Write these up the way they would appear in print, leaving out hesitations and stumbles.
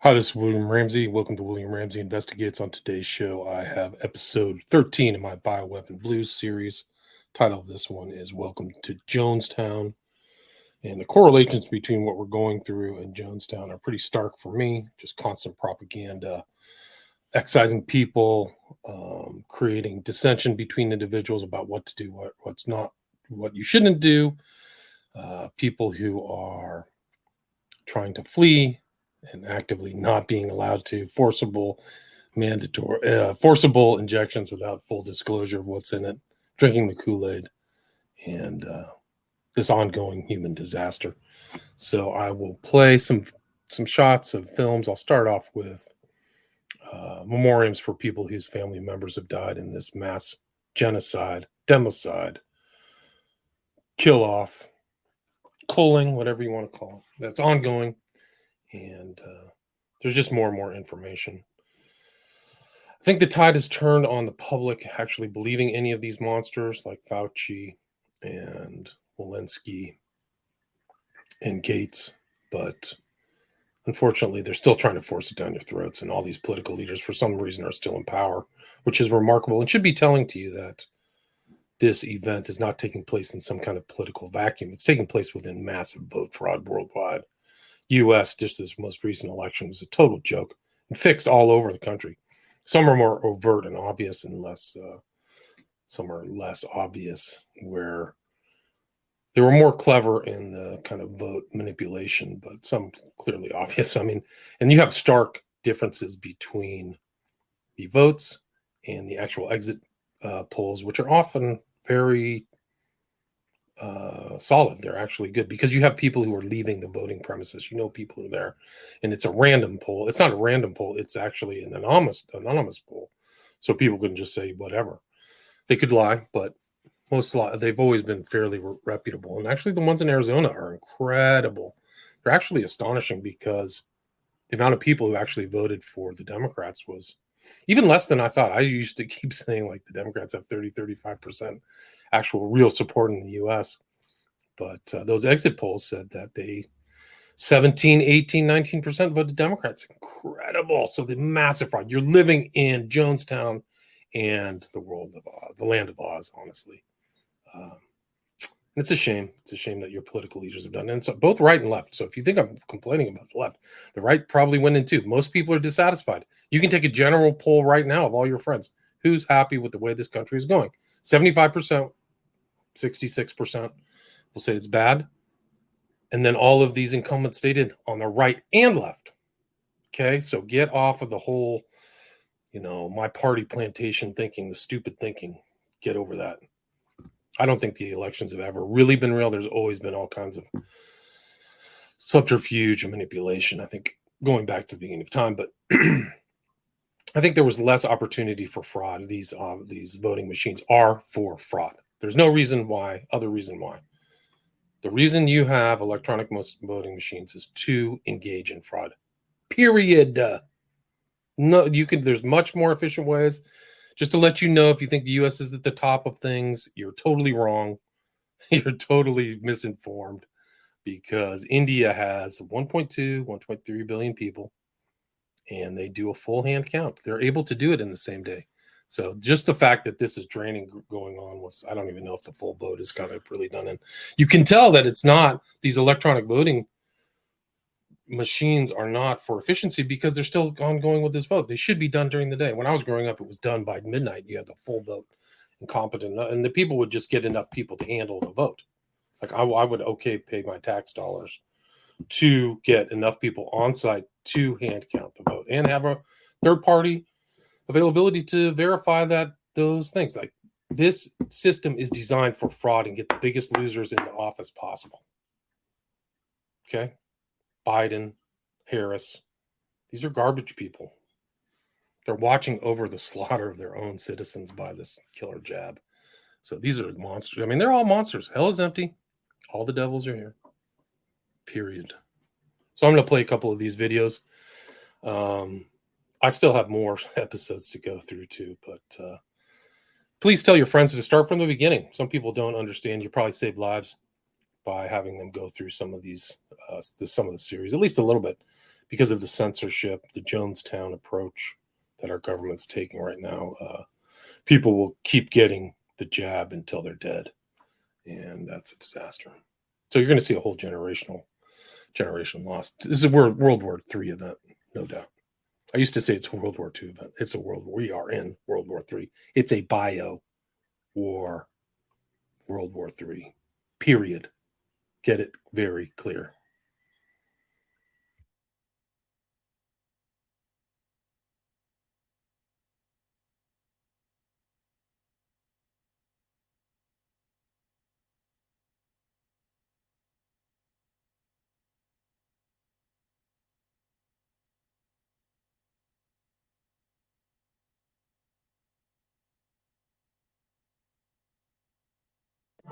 Hi, this is William Ramsey. Welcome to William Ramsey Investigates. On today's show, I have episode 13 of my Bioweapon Blues series. Title of this one is Welcome to Jonestown. And the correlations between what we're going through and Jonestown are pretty stark for me. Just constant propaganda, excising people, creating dissension between individuals about what to do, what's not, what you shouldn't do. People who are trying to flee and actively not being allowed to, forcible injections without full disclosure of what's in it, drinking the Kool-Aid, and this ongoing human disaster. So I will play some shots of films. I'll start off with memoriams for people whose family members have died in this mass genocide, democide, kill off, culling, whatever you want to call it. That's ongoing. And there's just more and more information. I think the tide has turned on the public actually believing any of these monsters like Fauci and Walensky and Gates. But unfortunately, they're still trying to force it down your throats. And all these political leaders, for some reason, are still in power, which is remarkable and should be telling to you that this event is not taking place in some kind of political vacuum. It's taking place within massive vote fraud worldwide. U.S., just this most recent election, was a total joke and fixed all over the country. Some are more overt and obvious, and some are less obvious, where they were more clever in the kind of vote manipulation, but some clearly obvious. I mean, and you have stark differences between the votes and the actual exit polls, which are often very solid. They're actually good because you have people who are leaving the voting premises. You know, people are there, and it's a random poll. It's not a random poll. It's actually an anonymous poll, so people can just say whatever. They could lie, but they've always been fairly reputable. And actually, the ones in Arizona are incredible. They're actually astonishing because the amount of people who actually voted for the Democrats was even less than I thought. I used to keep saying like the Democrats have 35% actual real support in the U.S. But those exit polls said that they 17, 18, 19% voted Democrats. Incredible. So the massive fraud. You're living in Jonestown and the world of Oz, the land of Oz, honestly. It's a shame. It's a shame that your political leaders have done. And so both right and left. So if you think I'm complaining about the left, the right probably went in too. Most people are dissatisfied. You can take a general poll right now of all your friends. Who's happy with the way this country is going? 75%, 66% will say it's bad. And then all of these incumbents stated on the right and left. Okay, so get off of the whole, my party plantation thinking, the stupid thinking. Get over that. I don't think the elections have ever really been real. There's always been all kinds of subterfuge and manipulation, I think, going back to the beginning of time. But I think there was less opportunity for fraud. These voting machines are for fraud. There's no reason why, other reason why. The reason you have electronic voting machines is to engage in fraud. Period. No, there's much more efficient ways. Just to let you know, if you think the U.S. is at the top of things, you're totally wrong. You're totally misinformed, because India has 1.2, 1.3 billion people, and they do a full hand count. They're able to do it in the same day. So just the fact that this is draining going on was, I don't even know if the full vote is kind of really done. And you can tell that it's not, these electronic voting machines are not for efficiency because they're still ongoing with this vote. They should be done during the day. When I was growing up, it was done by midnight. You had the full vote and competent, and the people would just get enough people to handle the vote. Like I would pay my tax dollars to get enough people on site to hand count the vote and have a third party availability to verify that those things. Like, this system is designed for fraud and get the biggest losers in the office possible. Okay. Biden, Harris, these are garbage people. They're watching over the slaughter of their own citizens by this killer jab. So these are monsters. I mean, they're all monsters. Hell is empty. All the devils are here. Period. So I'm going to play a couple of these videos. I still have more episodes to go through too, but please tell your friends to start from the beginning. Some people don't understand. You probably save lives by having them go through some of these, some of the series, at least a little bit, because of the censorship, the Jonestown approach that our government's taking right now, people will keep getting the jab until they're dead, and that's a disaster. So you're going to see a whole generation lost. This is a World War III event, no doubt. I used to say it's a World War II event. It's a we are in World War III. It's a bio war, World War III, period. Get it very clear.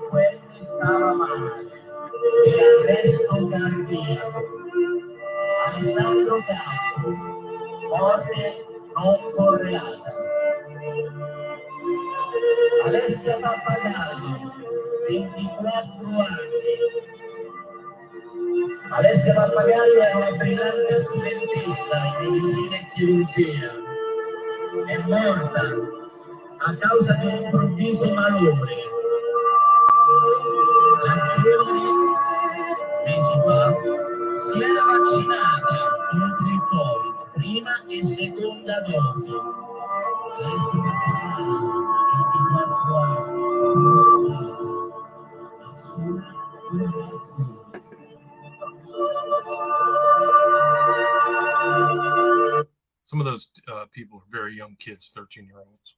Quelli stava male, e arresto cardíaco. Alessandro Capo, morte non correlata. Alessia Pappagallo, 24 anni. Alessia Pappagallo era una brillante studentessa di medicina e chirurgia. È morta a causa di un improvviso malore. La giovane, mesi fa, si era vaccinata contro il Covid, prima e seconda dose. Alessia Pappagallo, 24 anni. Some of those people are very young kids, 13-year-olds.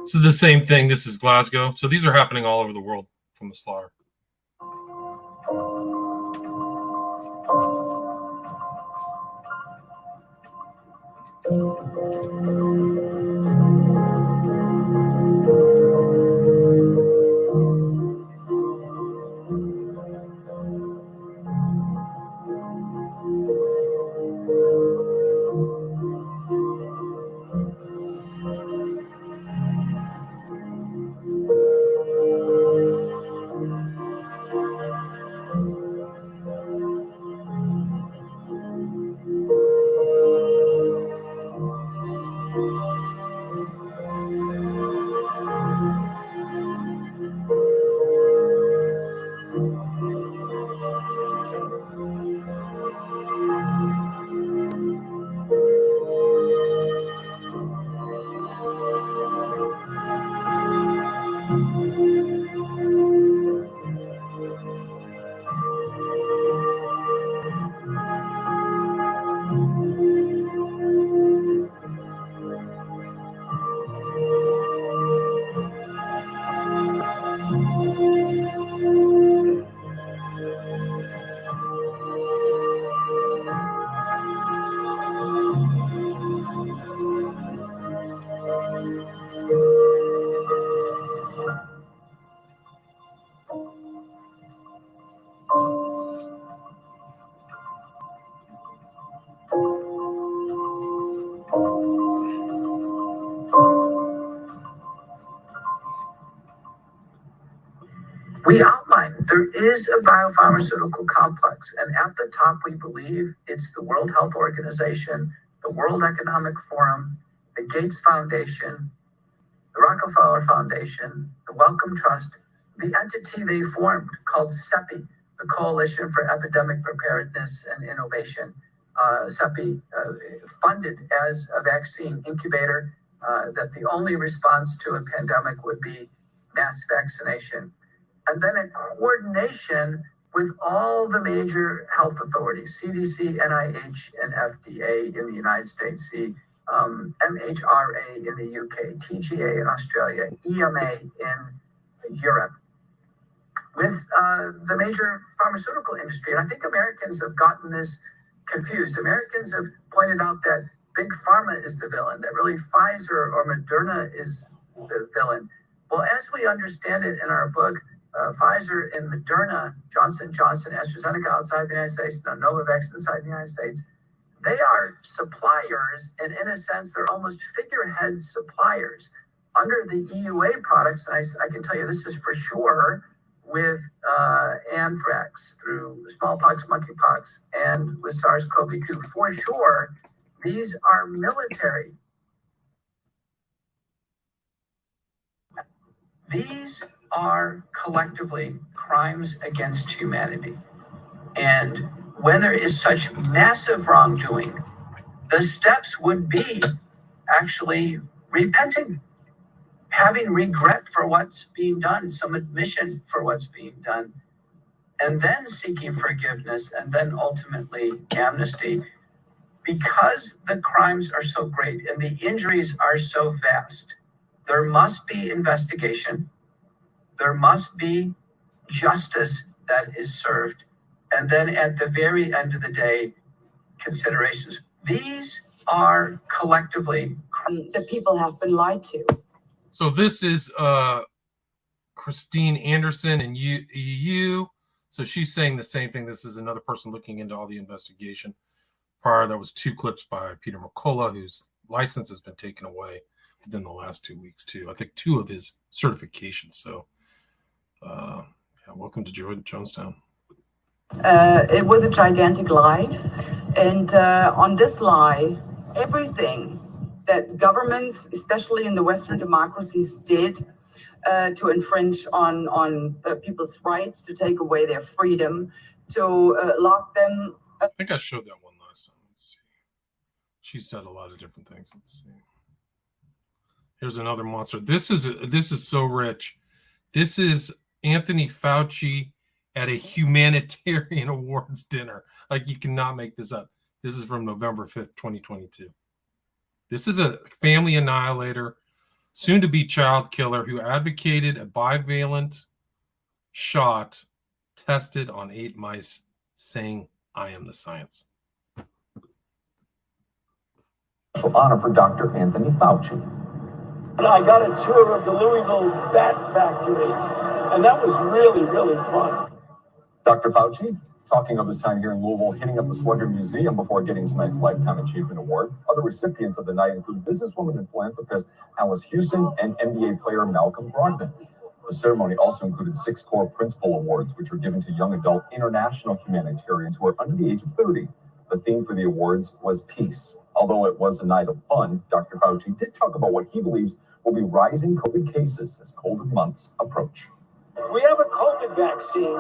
This is the same thing. This is Glasgow. So these are happening all over the world from the slaughter. We outlined there is a biopharmaceutical complex, and at the top, we believe it's the World Health Organization, the World Economic Forum, the Gates Foundation, the Rockefeller Foundation, the Wellcome Trust, the entity they formed called CEPI, the Coalition for Epidemic Preparedness and Innovation. CEPI funded as a vaccine incubator that the only response to a pandemic would be mass vaccination. And then a coordination with all the major health authorities, CDC, NIH, and FDA in the United States, the MHRA in the UK, TGA in Australia, EMA in Europe, with the major pharmaceutical industry. And I think Americans have gotten this confused. Americans have pointed out that Big Pharma is the villain, that really Pfizer or Moderna is the villain. Well, as we understand it in our book, Pfizer and Moderna, Johnson & Johnson, AstraZeneca outside the United States, Novavax inside the United States, they are suppliers, and in a sense, they're almost figurehead suppliers. Under the EUA products, and I can tell you this is for sure, with anthrax, through smallpox, monkeypox, and with SARS-CoV-2, for sure, these are military. These are collectively crimes against humanity. And when there is such massive wrongdoing, the steps would be actually repenting, having regret for what's being done, some admission for what's being done, and then seeking forgiveness, and then ultimately amnesty. Because the crimes are so great and the injuries are so vast, there must be investigation, there must be justice that is served, and then at the very end of the day, considerations. These are collectively that people have been lied to. So this is Christine Anderson in EU. So she's saying the same thing. This is another person looking into all the investigation. Prior, there was 2 clips by Peter McCullough, whose license has been taken away within the last 2 weeks too. I think 2 of his certifications. So yeah, welcome to Jonestown. It was a gigantic lie. And on this lie, everything that governments, especially in the Western democracies, did to infringe on people's rights, to take away their freedom, to lock them. I think I showed that one last time. Let's see. She said a lot of different things. Let's see. Here's another monster. This is so rich. This is Anthony Fauci at a humanitarian awards dinner. Like, you cannot make this up. This is from November 5th, 2022. This is a family annihilator, soon-to-be child killer who advocated a bivalent shot tested on 8 mice, saying, "I am the science." Honor for Dr. Anthony Fauci. I got a tour of the Louisville Bat Factory, and that was really, really fun. Dr. Fauci, talking of his time here in Louisville, hitting up the Slugger Museum before getting tonight's Lifetime Achievement Award. Other recipients of the night include businesswoman and philanthropist Alice Houston and NBA player Malcolm Brogdon. The ceremony also included 6 core principal awards, which were given to young adult international humanitarians who are under the age of 30. The theme for the awards was peace. Although it was a night of fun, Dr. Fauci did talk about what he believes will be rising COVID cases as colder months approach. We have a COVID vaccine,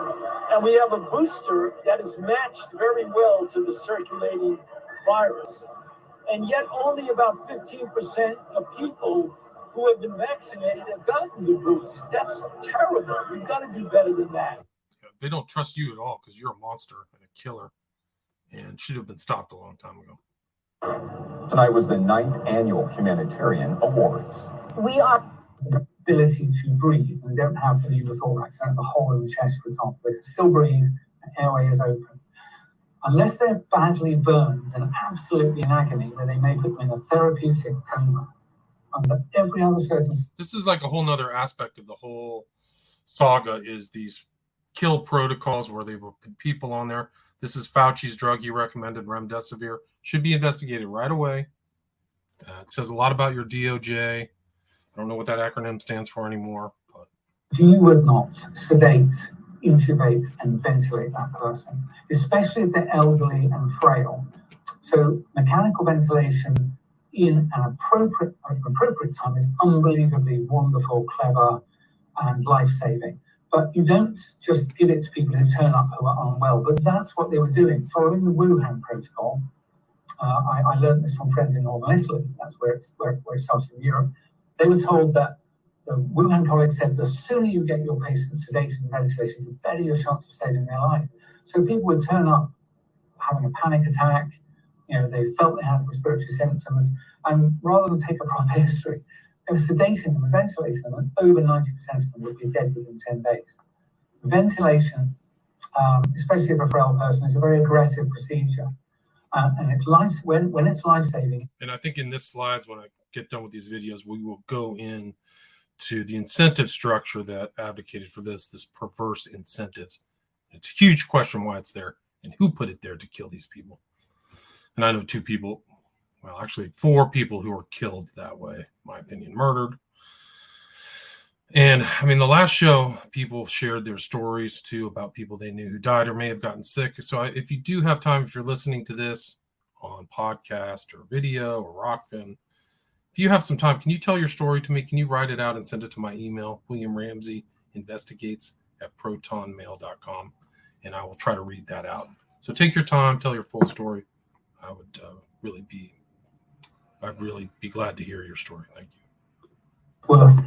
and we have a booster that is matched very well to the circulating virus. And yet only about 15% of people who have been vaccinated have gotten the boost. That's terrible. We've got to do better than that. They don't trust you at all because you're a monster and a killer and should have been stopped a long time ago. Tonight was the 9th annual Humanitarian Awards. We are ability to breathe and don't have to leave the thorax and the whole of the chest, for example. They can still breathe, the airway is open. Unless they're badly burned and absolutely in agony, where they may put them in a therapeutic coma. Under every other circumstance. This is like a whole nother aspect of the whole saga, is these kill protocols where they will put people on there. This is Fauci's drug he recommended, remdesivir. Should be investigated right away. It says a lot about your DOJ. I don't know what that acronym stands for anymore. But you would not sedate, intubate, and ventilate that person, especially if they're elderly and frail. So mechanical ventilation in an appropriate time is unbelievably wonderful, clever, and life-saving. But you don't just give it to people who turn up who are unwell. But that's what they were doing, following the Wuhan protocol. I learned this from friends in Northern Italy. That's where it started in Europe. They were told that the Wuhan colleague said the sooner you get your patients sedated and ventilated, the better your chance of saving their life. So people would turn up having a panic attack. They felt they had respiratory symptoms, and rather than take a proper history, they were sedating them and ventilating them, and over 90% of them would be dead within 10 days. Ventilation, especially if a frail person, is a very aggressive procedure. And it's when it's life saving. And I think in this slides, when I get done with these videos, we will go in to the incentive structure that advocated for this perverse incentives. It's a huge question why it's there and who put it there to kill these people. And I know 2 people, well, actually 4 people who were killed that way, in my opinion, murdered. And I mean, the last show, people shared their stories too about people they knew who died or may have gotten sick. So if you do have time, if you're listening to this on podcast or video or Rockfin, if you have some time, can you tell your story to me? Can you write it out and send it to my email, williamramseyinvestigates@protonmail.com, and I will try to read that out. So take your time, tell your full story. I would I'd really be glad to hear your story. Thank you. Worth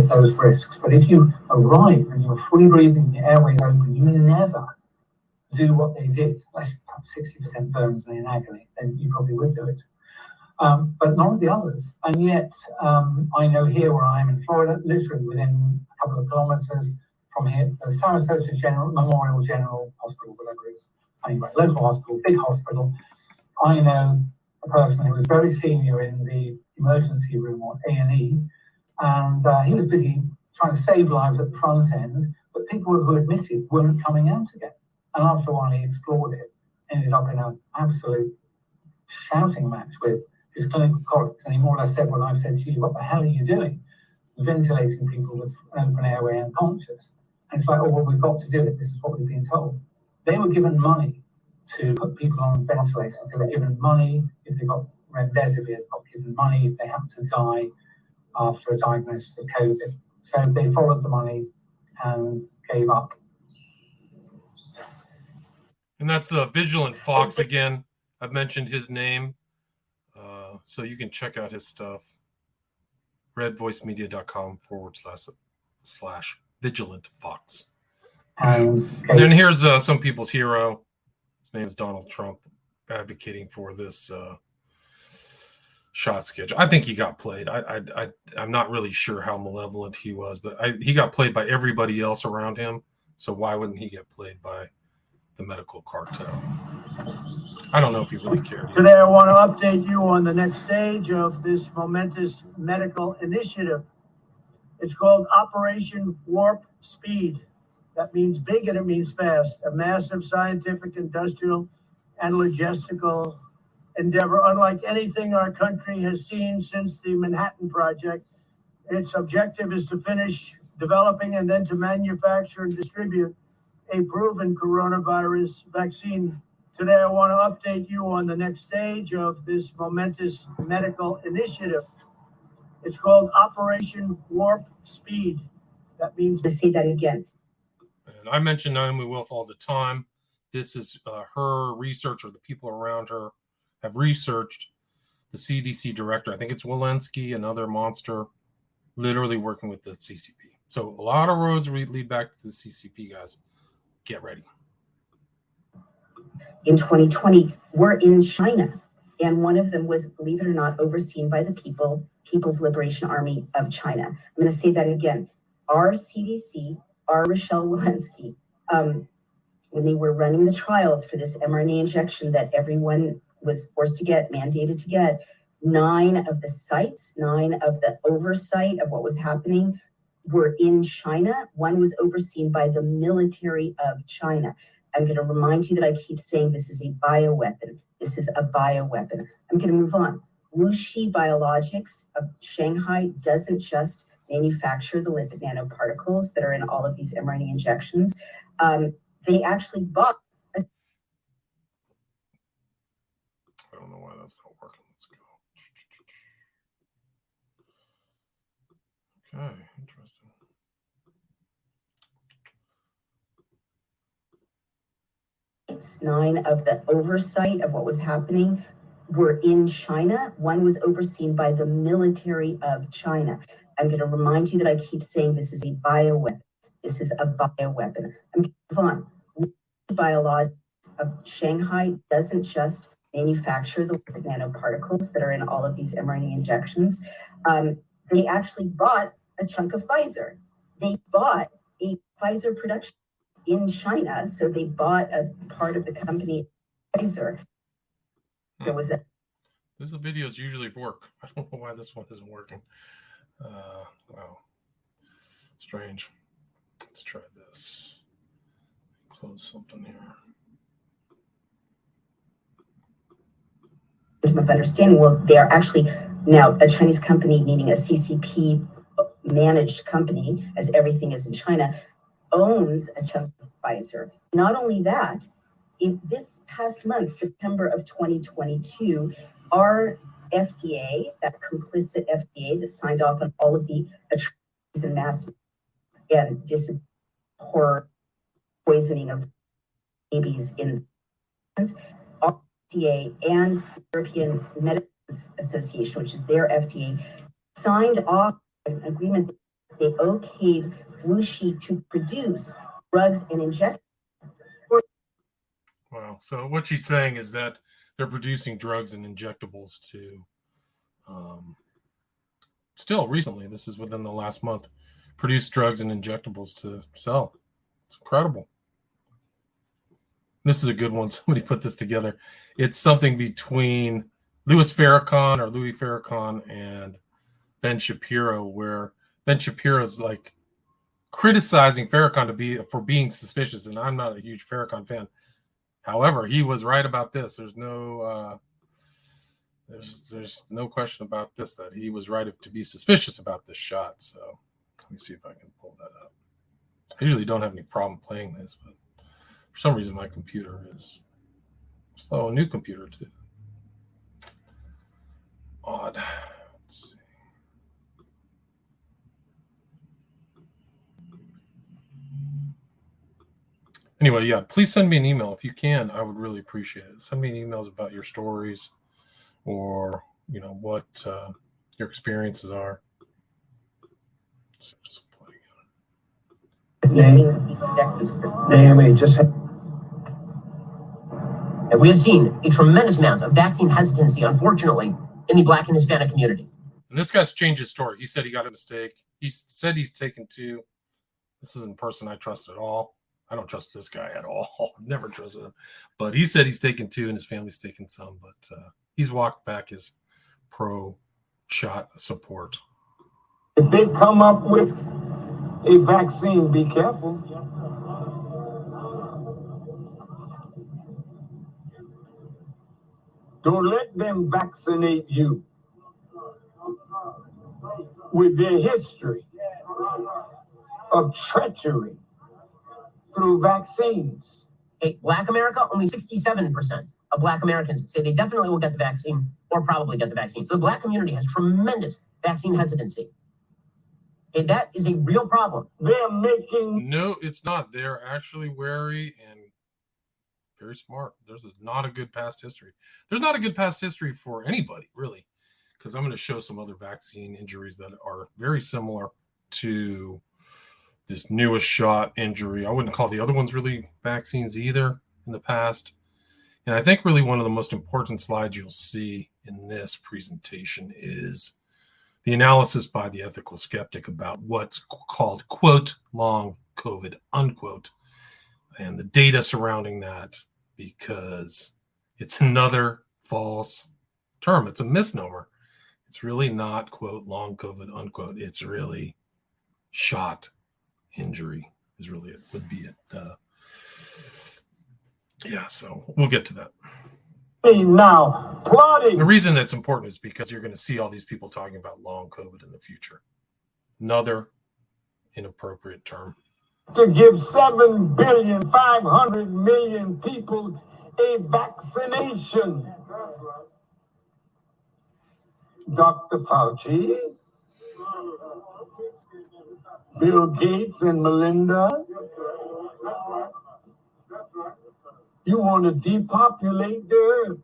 those risks. But if you arrive and you're free breathing, the airways open, you never do what they did, like 60% burns and in agony, then you probably would do it. But none of the others. And yet, I know here where I am in Florida, literally within a couple of kilometers from here, the Sarasota Memorial General Hospital, whatever it is. Anyway, local hospital, big hospital. I know a person who was very senior in the emergency room or A&E, and he was busy trying to save lives at the front end, but people who admitted weren't coming out again. And after a while, he explored it, ended up in an absolute shouting match with his clinical colleagues, and he more or less said what I've said to you: what the hell are you doing? Ventilating people with an open airway unconscious. And it's like, oh, well, we've got to do it. This is what we've been told. They were given money to put people on ventilators. They were given money if they got remdesivir, got given money if they happened to die after a diagnosis of COVID. So they followed the money and gave up. And that's Vigilant Fox again. I've mentioned his name, so you can check out his stuff. redvoicemedia.com/Vigilant Fox. And then here's some people's hero. His name is Donald Trump, advocating for this shot schedule. I think he got played. I'm not really sure how malevolent he was, but he got played by everybody else around him. So why wouldn't he get played by the medical cartel? I don't know if he really cared. Today, I want to update you on the next stage of this momentous medical initiative. It's called Operation Warp Speed. That means big and it means fast. A massive scientific, industrial, and logistical endeavor, unlike anything our country has seen since the Manhattan Project. Its objective is to finish developing and then to manufacture and distribute a proven coronavirus vaccine. Today, I want to update you on the next stage of this momentous medical initiative. It's called Operation Warp Speed. That means to say that again. And I mention Naomi Wolf all the time. This is her research, or the people around her have researched the CDC director. I think it's Walensky, another monster, literally working with the CCP. So a lot of roads lead back to the CCP, guys. Get ready. In 2020, we're in China, and one of them was, believe it or not, overseen by the People's Liberation Army of China. I'm going to say that again. Our CDC, our Rochelle Walensky, when they were running the trials for this mRNA injection that everyone was forced to get, mandated to get, 9 of the sites, 9 of the oversight of what was happening were in China. One was overseen by the military of China. I'm going to remind you that I keep saying this is a bioweapon. This is a bioweapon. I'm going to move on. Wuxi Biologics of Shanghai doesn't just manufacture the lipid nanoparticles that are in all of these mRNA injections. They actually bought. I don't know why that's not working. Let's go. Okay, interesting. It's 9 of the oversight of what was happening were in China. One was overseen by the military of China. I'm going to remind you that I keep saying this is a bioweapon. This is a bioweapon. I'm going to move on. Biologics of Shanghai doesn't just manufacture the lipid nanoparticles that are in all of these mRNA injections. They actually bought a chunk of Pfizer. They bought a Pfizer production in China. So they bought a part of the company Pfizer. there was a These videos usually work. I don't know why this one isn't working. Wow. Strange. Let's try this. Close something here. of understanding. Well, they're actually now a Chinese company, meaning a CCP managed company, as everything is in China, owns a chunk of Pfizer. Not only that, in this past month, September of 2022, our FDA, that complicit FDA that signed off on all of the atrocities and mass and this horror poisoning of babies in our FDA and European Medicines Association, which is their FDA, signed off an agreement that they okayed WuXi to produce drugs and injections. Wow. So what she's saying is that they're producing drugs and injectables to, still recently, this is within the last month, produce drugs and injectables to sell. It's incredible. This is a good one. Somebody put this together. It's something between Louis Farrakhan and Ben Shapiro, where Ben Shapiro's like criticizing Farrakhan for being suspicious, and I'm not a huge Farrakhan fan. However, he was right about this. There's no question about this, that he was right to be suspicious about this shot. So let me see if I can pull that up. I usually don't have any problem playing this, but for some reason my computer is slow. A new computer too. Odd. Let's see. Anyway, yeah, please send me an email if you can. I would really appreciate it. Send me emails about your stories, or what your experiences are. We have seen a tremendous amount of vaccine hesitancy, unfortunately, in the Black and Hispanic community. And this guy's changed his story. He said he got a mistake. He said he's taken 2. This isn't a person I trust at all. I don't trust this guy at all. I've never trusted him. But he said he's taken 2 and his family's taken some. But he's walked back his pro-shot support. If they come up with a vaccine, be careful. Don't let them vaccinate you with their history of treachery through vaccines. Hey, Black America, only 67% of Black Americans say they definitely will get the vaccine or probably get the vaccine. So the Black community has tremendous vaccine hesitancy. And that is a real problem. They're making... No, it's not. They're actually wary and very smart. There's not a good past history. There's not a good past history for anybody, really, because I'm going to show some other vaccine injuries that are very similar to this newest shot injury. I wouldn't call the other ones really vaccines either in the past. And I think really one of the most important slides you'll see in this presentation is the analysis by the ethical skeptic about what's called, quote, long COVID, unquote, and the data surrounding that, because it's another false term. It's a misnomer. It's really not, quote, long COVID, unquote. It's really shot injury is really it, would be it. Yeah, so we'll get to that. Now, plotting. The reason that's important is because you're going to see all these people talking about long COVID in the future. Another inappropriate term. To give 7,500,000,000 people a vaccination. Dr. Fauci, Bill Gates and Melinda, you want to depopulate the earth.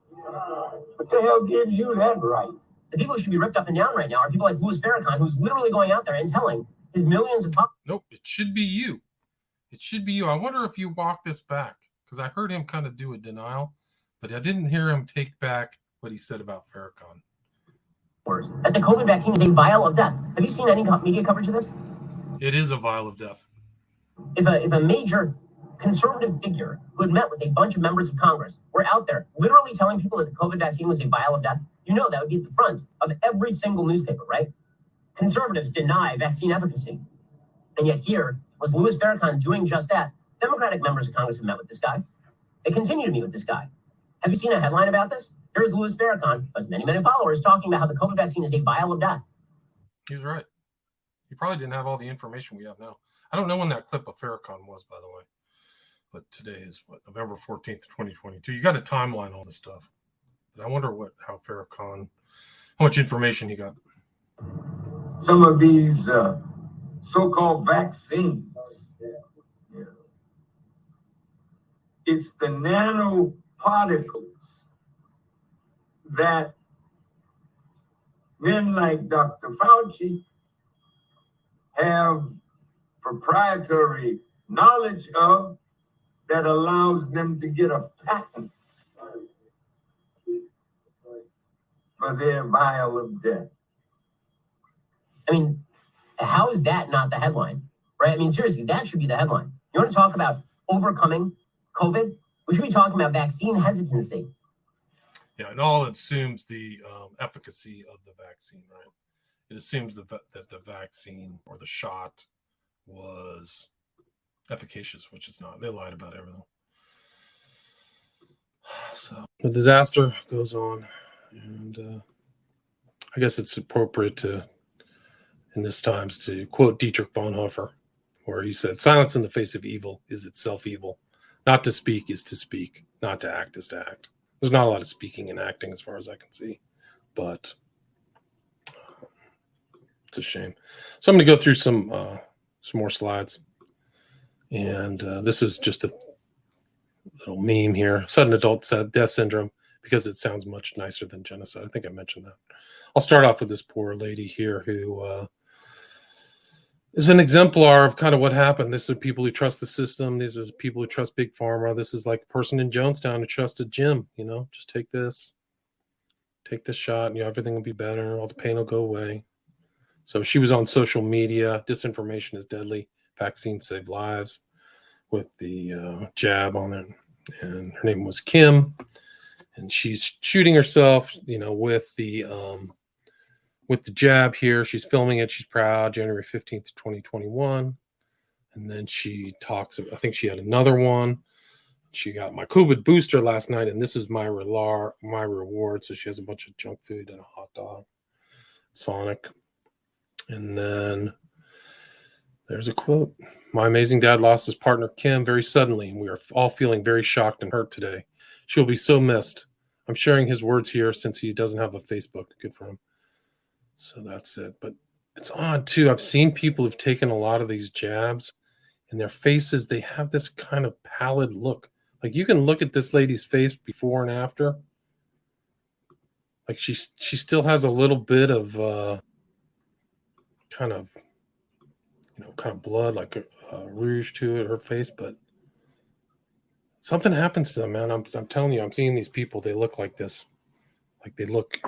What the hell gives you that right? The people who should be ripped up and down right now are people like Louis Farrakhan, who's literally going out there and telling his millions of... Nope, it should be you. It should be you. I wonder if you walk this back, because I heard him kind of do a denial, but I didn't hear him take back what he said about Farrakhan. That the COVID vaccine is a vial of death. Have you seen any media coverage of this? It is a vial of death. If a major conservative figure who had met with a bunch of members of Congress were out there literally telling people that the COVID vaccine was a vial of death, you know that would be at the front of every single newspaper, right? Conservatives deny vaccine efficacy. And yet here was Louis Farrakhan doing just that. Democratic members of Congress have met with this guy. They continue to meet with this guy. Have you seen a headline about this? Here's Louis Farrakhan, who has many, many followers, talking about how the COVID vaccine is a vial of death. He's right. He probably didn't have all the information we have now. I don't know when that clip of Farrakhan was, by the way. But today is what, November 14th, 2022. You got a timeline, all this stuff. But I wonder how much information he got. Some of these so-called vaccines, it's the nanoparticles that men like Dr. Fauci have proprietary knowledge of that allows them to get a patent for their vial of death. I mean, how is that not the headline, right? I mean, seriously, that should be the headline. You want to talk about overcoming COVID? We should be talking about vaccine hesitancy. Yeah, and all assumes the efficacy of the vaccine, right? It assumes that the vaccine or the shot was efficacious, which it's not. They lied about everything. So the disaster goes on, and I guess it's appropriate to, in this times, to quote Dietrich Bonhoeffer, where he said, "Silence in the face of evil is itself evil. Not to speak is to speak. Not to act is to act." There's not a lot of speaking and acting as far as I can see, but it's a shame. So I'm going to go through some more slides. And this is just a little meme here. Sudden adult death syndrome, because it sounds much nicer than genocide. I think I mentioned that. I'll start off with this poor lady here who is an exemplar of kind of what happened. This is people who trust the system. These are people who trust Big Pharma. This is like a person in Jonestown who trusted Jim, just take this shot and everything will be better. All the pain will go away. So she was on social media. Disinformation is deadly. Vaccines save lives with the jab on it. And her name was Kim. And she's shooting herself, with the jab here. She's filming it. She's proud. January 15th, 2021. And then she talks, I think she had another one. She got my COVID booster last night, and this is my reward. So she has a bunch of junk food and a hot dog. Sonic. And then there's a quote. "My amazing dad lost his partner, Kim, very suddenly, and we are all feeling very shocked and hurt today. She'll be so missed. I'm sharing his words here since he doesn't have a Facebook. Good for him." So that's it. But it's odd, too. I've seen people who've taken a lot of these jabs, and their faces, they have this kind of pallid look. Like, you can look at this lady's face before and after. Like, she still has a little bit of kind of blood, like a rouge to it, her face, but something happens to them, man. I'm telling you, I'm seeing these people. They look like this, like they look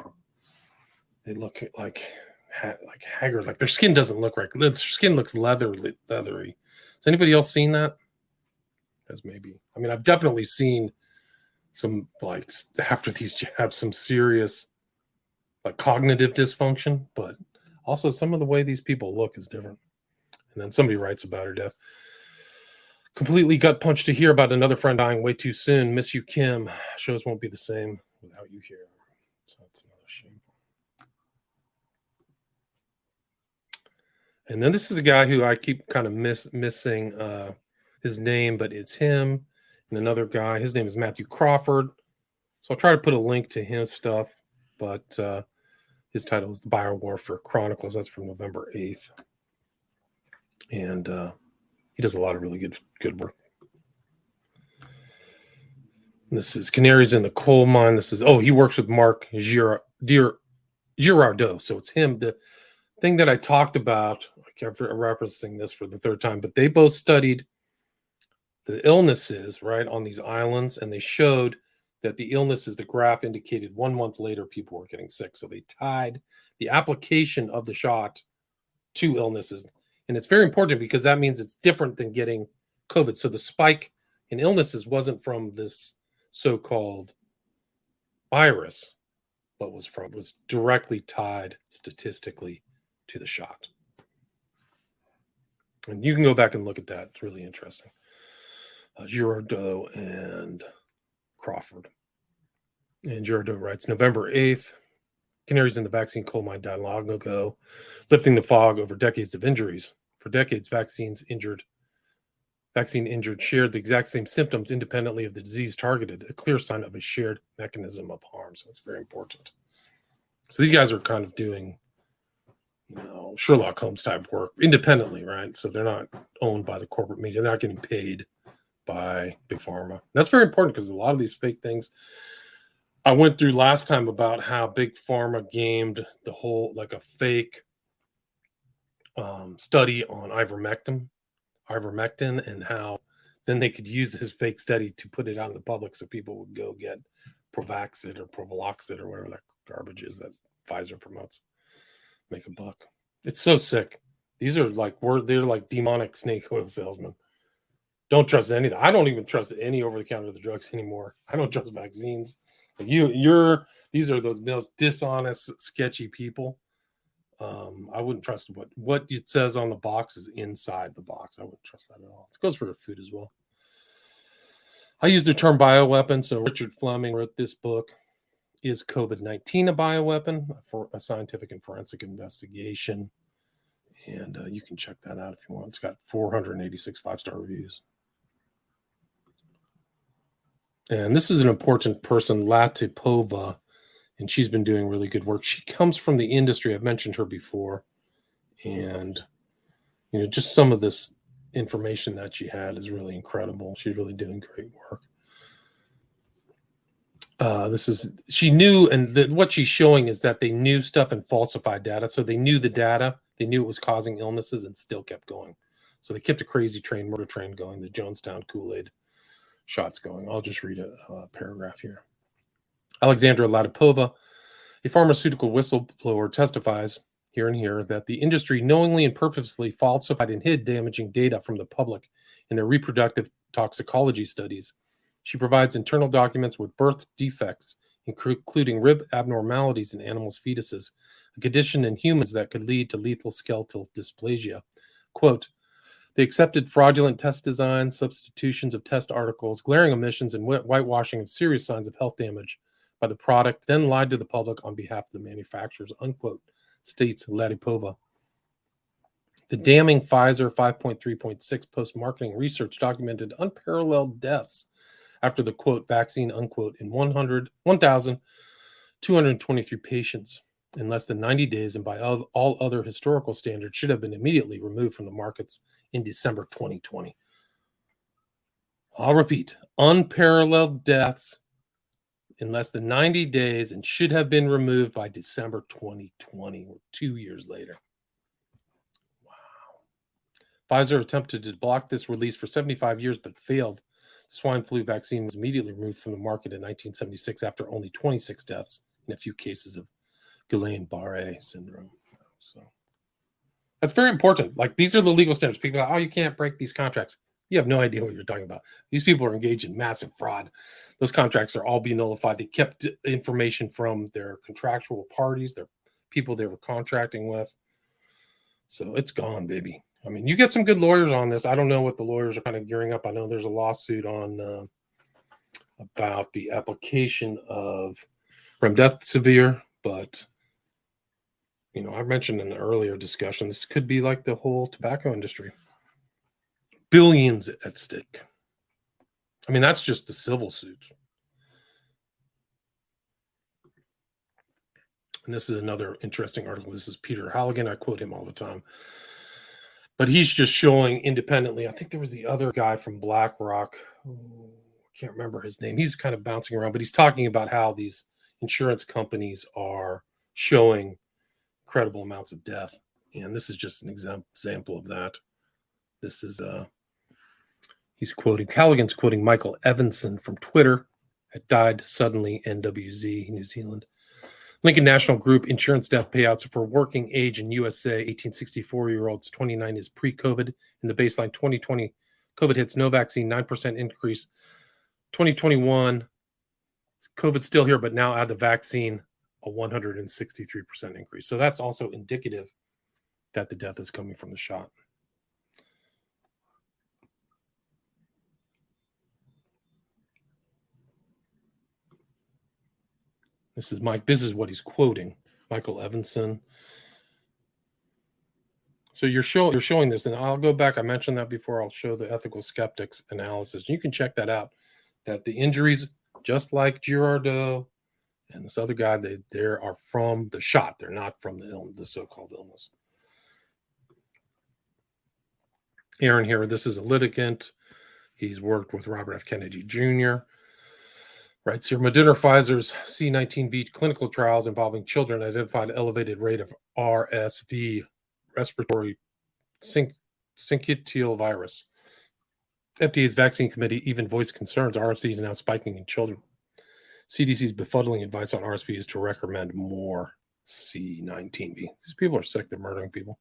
like haggard. Like their skin doesn't look right. Their skin looks leathery. Has anybody else seen that? Because maybe. I mean, I've definitely seen some, like, after these jabs, some serious like cognitive dysfunction, but also some of the way these people look is different. And then somebody writes about her death. "Completely gut punched to hear about another friend dying way too soon. Miss you, Kim. Shows won't be the same without you here." So that's another shame. And then this is a guy who I keep kind of missing his name, but it's him and another guy. His name is Matthew Crawford. So I'll try to put a link to his stuff, but his title is The Biowarfare Chronicles. That's from November 8th. And he does a lot of really good work. This is Canaries in the Coal Mine. This is, he works with Mark Girardeau. So it's him. The thing that I talked about, I'm referencing this for the third time, but they both studied the illnesses, right, on these islands, and they showed that the illnesses, the graph indicated 1 month later people were getting sick. So they tied the application of the shot to illnesses. And it's very important because that means it's different than getting COVID. So the spike in illnesses wasn't from this so-called virus, but was directly tied statistically to the shot. And you can go back and look at that. It's really interesting. Girardeau and Crawford. And Girardeau writes, November 8th, canaries in the vaccine coal mine died long ago, lifting the fog over decades of injuries. For decades, vaccine injured shared the exact same symptoms independently of the disease targeted, a clear sign of a shared mechanism of harm. So that's very important. So these guys are kind of doing, Sherlock Holmes type work independently, right? So they're not owned by the corporate media. They're not getting paid by big pharma. That's very important because a lot of these fake things I went through last time about how big pharma gamed the whole, like a fake study on ivermectin, and how then they could use this fake study to put it out in the public so people would go get Provaxid or Provaloxid or whatever that garbage is that Pfizer promotes. Make a buck. It's so sick. These are like, they're like demonic snake oil salesmen. Don't trust anything. I don't even trust any over-the-counter drugs anymore. I don't trust vaccines. Like these are the most dishonest, sketchy people. I wouldn't trust what it says on the box is inside the box. I wouldn't trust that at all. It goes for the food as well. I use the term bioweapon. So Richard Fleming wrote this book, Is COVID-19 a Bioweapon? For a scientific and forensic investigation. And you can check that out if you want. It's got 486 5-star reviews. And this is an important person, Latipova, and she's been doing really good work. She comes from the industry. I've mentioned her before. And, just some of this information that she had is really incredible. She's really doing great work. She knew, and what she's showing is that they knew stuff and falsified data. So they knew the data, they knew it was causing illnesses and still kept going. So they kept a crazy murder train going, the Jonestown Kool-Aid shots going. I'll just read a paragraph here. Alexandra Latipova, a pharmaceutical whistleblower, testifies here and here that the industry knowingly and purposely falsified and hid damaging data from the public in their reproductive toxicology studies. She provides internal documents with birth defects, including rib abnormalities in animals' fetuses, a condition in humans that could lead to lethal skeletal dysplasia. Quote, they accepted fraudulent test designs, substitutions of test articles, glaring omissions, and whitewashing of serious signs of health damage by the product, then lied to the public on behalf of the manufacturers, unquote, states Latipova. The damning Pfizer 5.3.6 post-marketing research documented unparalleled deaths after the, quote, vaccine, unquote, in 1,223 patients in less than 90 days, and by all other historical standards should have been immediately removed from the markets in December 2020. I'll repeat, unparalleled deaths in less than 90 days and should have been removed by December 2020, or 2 years later. Wow. Pfizer attempted to block this release for 75 years but failed. The swine flu vaccine was immediately removed from the market in 1976 after only 26 deaths and a few cases of Guillain-Barré syndrome. So that's very important. Like, these are the legal standards. People are like, oh, you can't break these contracts. You have no idea what you're talking about. These people are engaged in massive fraud. Those contracts are all being nullified. They kept information from their contractual parties, their people they were contracting with. So it's gone, baby. I mean, you get some good lawyers on this. I don't know what the lawyers are kind of gearing up. I know there's a lawsuit on about the application of remdesivir, but I mentioned in the earlier discussion, this could be like the whole tobacco industry. Billions at stake. I mean, that's just the civil suits. And this is another interesting article. This is Peter Halligan. I quote him all the time. But he's just showing independently. I think there was the other guy from BlackRock. I can't remember his name. He's kind of bouncing around, but he's talking about how these insurance companies are showing incredible amounts of death. And this is just an example of that. This is Halligan's quoting Michael Evanson from Twitter, had died suddenly, NWZ, New Zealand. Lincoln National Group insurance death payouts for working age in USA, 1864-year-olds, 29 is pre-COVID, and the baseline 2020 COVID hits, no vaccine, 9% increase. 2021, COVID's still here, but now add the vaccine, a 163% increase. So that's also indicative that the death is coming from the shot. This is Mike. This is what he's quoting, Michael Evanson. So you're showing this, and I'll go back. I mentioned that before. I'll show the ethical skeptics analysis. You can check that out. That the injuries, just like Girardeau and this other guy, they are from the shot. They're not from the so-called illness. Aaron here. This is a litigant. He's worked with Robert F. Kennedy Jr. Writes here, Moderna Pfizer's C19V clinical trials involving children identified elevated rate of RSV, respiratory syncytial virus. FDA's vaccine committee even voiced concerns RSV is now spiking in children. CDC's befuddling advice on RSV is to recommend more C19V. These people are sick. They're murdering people.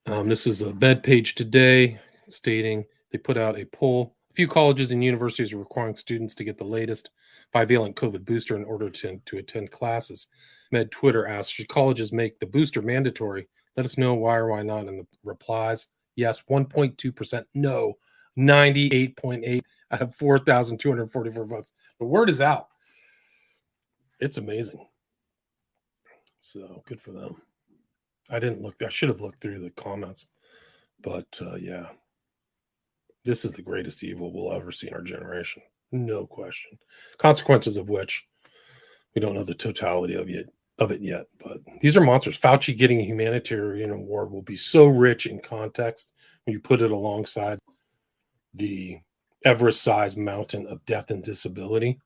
This is a bed page today stating they put out a poll. A few colleges and universities are requiring students to get the latest bivalent COVID booster in order to attend classes. Med Twitter asks, should colleges make the booster mandatory? Let us know why or why not. And the replies, yes, 1.2%, no, 98.8 out of 4,244 votes. The word is out. It's amazing. So good for them. I didn't look. I should have looked through the comments. But yeah, this is the greatest evil we'll ever see in our generation. No question. Consequences of which we don't know the totality of it yet. But these are monsters. Fauci getting a humanitarian award will be so rich in context when you put it alongside the Everest-sized mountain of death and disability.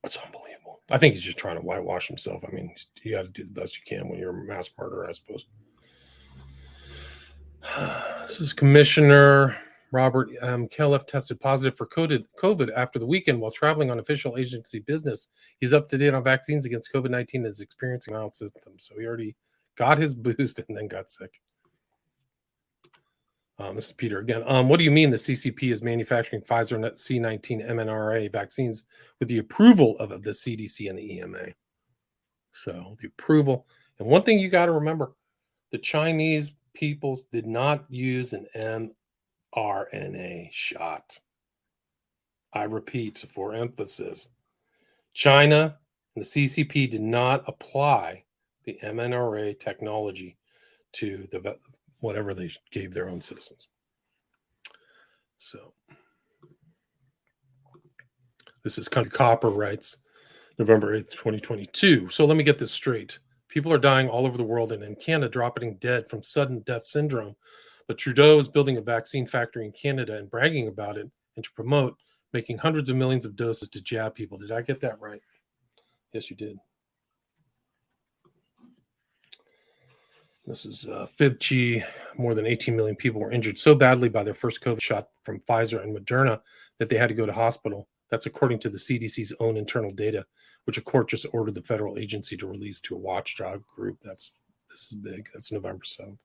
It's unbelievable. I think he's just trying to whitewash himself. I mean, you got to do the best you can when you're a mass murderer, I suppose. This is Commissioner Robert Califf tested positive for COVID after the weekend while traveling on official agency business. He's up to date on vaccines against COVID-19 and is experiencing mild symptoms. So he already got his boost and then got sick. This is Peter again. What do you mean the CCP is manufacturing Pfizer C19 mRNA vaccines with the approval of the CDC and the EMA? So the approval. And one thing you got to remember, the Chinese peoples did not use an mRNA shot. I repeat for emphasis. China and the CCP did not apply the mRNA technology to the whatever they gave their own citizens. So this is Country Copper writes, November 8th, 2022. So let me get this straight. People are dying all over the world and in Canada dropping dead from sudden death syndrome. But Trudeau is building a vaccine factory in Canada and bragging about it and to promote making hundreds of millions of doses to jab people. Did I get that right? Yes, you did. This is Fibchi. More than 18 million people were injured so badly by their first COVID shot from Pfizer and Moderna that they had to go to hospital. That's according to the CDC's own internal data, which a court just ordered the federal agency to release to a watchdog group. This is big. That's November 7th.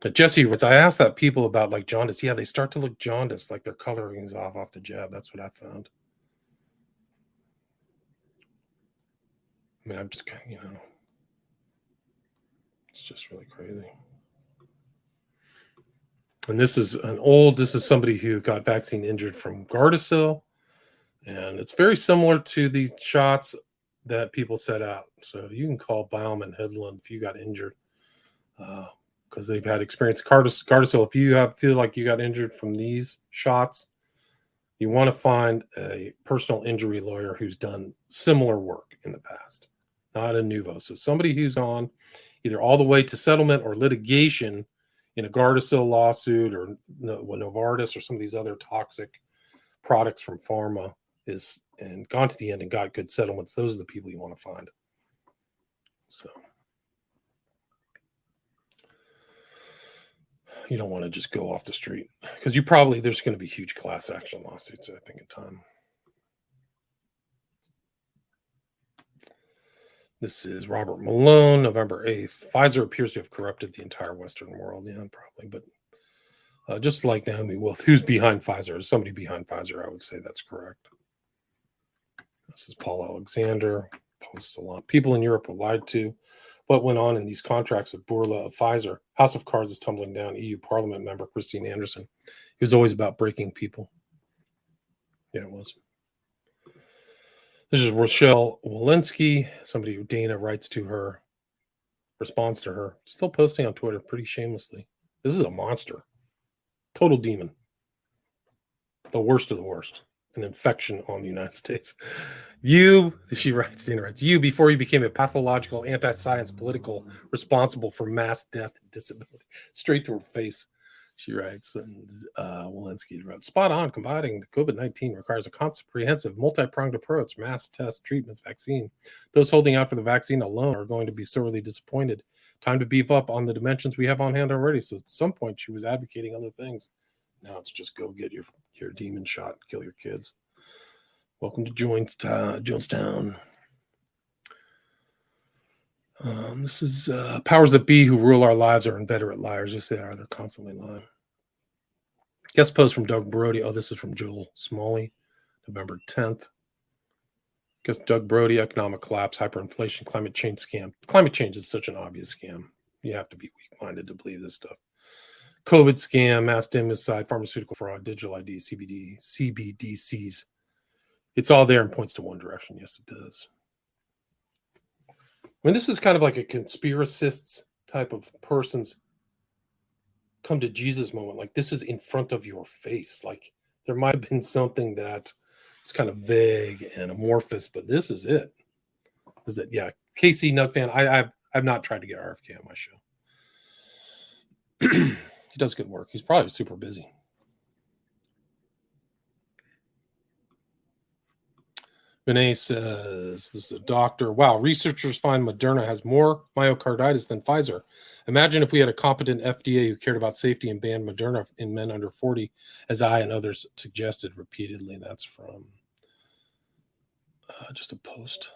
But Jesse writes, I asked that people about like jaundice. Yeah, they start to look jaundiced, like their coloring is off the jab. That's what I found. I mean, I'm just, it's just really crazy. And this is somebody who got vaccine injured from Gardasil. And it's very similar to the shots that people set out. So you can call Baum and Hedlund if you got injured because they've had experience. Gardasil, if you feel like you got injured from these shots, you want to find a personal injury lawyer who's done similar work in the past, not a nouveau. So somebody who's gone either all the way to settlement or litigation in a Gardasil lawsuit or Novartis or some of these other toxic products from pharma and gone to the end and got good settlements. Those are the people you want to find. So you don't want to just go off the street because there's going to be huge class action lawsuits, I think, in time. This is Robert Malone, November 8th. Pfizer appears to have corrupted the entire Western world. Yeah, probably. But Just like Naomi Wolf, who's behind Pfizer. Is somebody behind Pfizer? I would say that's correct. This is Paul Alexander. Posts a lot. People in Europe were lied to. What went on in these contracts with Bourla of Pfizer? House of Cards is tumbling down. EU Parliament member Christine Anderson. It was always about breaking people. Yeah, it was. This is Rochelle Walensky, somebody who Dana writes to her, responds to her. Still posting on Twitter pretty shamelessly. This is a monster. Total demon. The worst of the worst. An infection on the United States. You, she writes, Dana writes, you, before you became a pathological, anti-science political responsible for mass death and disability. Straight to her face, she writes. And Walensky wrote, spot on, combating COVID-19 requires a comprehensive, multi-pronged approach, mass tests, treatments, vaccine. Those holding out for the vaccine alone are going to be sorely disappointed. Time to beef up on the dimensions we have on hand already. So at some point, she was advocating other things. Now it's just go get your demon shot, kill your kids. Welcome to Jonestown. This is powers that be who rule our lives are inveterate liars. Yes, they are. They're constantly lying. Guest post from Doug Brody. Oh, this is from Joel Smalley, November 10th. Guess Doug Brody, economic collapse, hyperinflation, climate change scam. Climate change is such an obvious scam. You have to be weak-minded to believe this stuff. COVID scam, mass democide, pharmaceutical fraud, digital ID, CBDCs. It's all there and points to one direction. Yes, it does. I mean, this is kind of like a conspiracists type of person's come to Jesus moment. Like, this is in front of your face. Like, there might have been something that is kind of vague and amorphous, but this is it. Is it? Yeah. KC Nug fan. I've not tried to get RFK on my show. He does good work. He's probably super busy. Renee says, this is a doctor. Wow, researchers find Moderna has more myocarditis than Pfizer. Imagine if we had a competent FDA who cared about safety and banned Moderna in men under 40, as I and others suggested repeatedly. That's from just a post.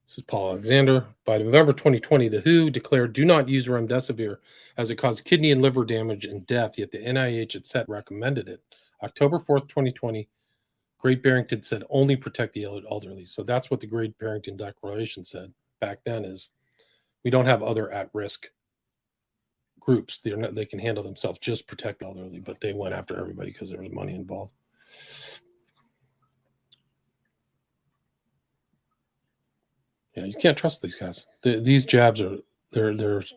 This is Paul Alexander. By November 2020, the WHO declared do not use remdesivir as it caused kidney and liver damage and death, yet the NIH etc. recommended it. October 4th, 2020, Great Barrington said only protect the elderly. So that's what the Great Barrington Declaration said back then is we don't have other at-risk groups. They can handle themselves, just protect the elderly, but they went after everybody because there was money involved. Yeah, you can't trust these guys. These jabs are there's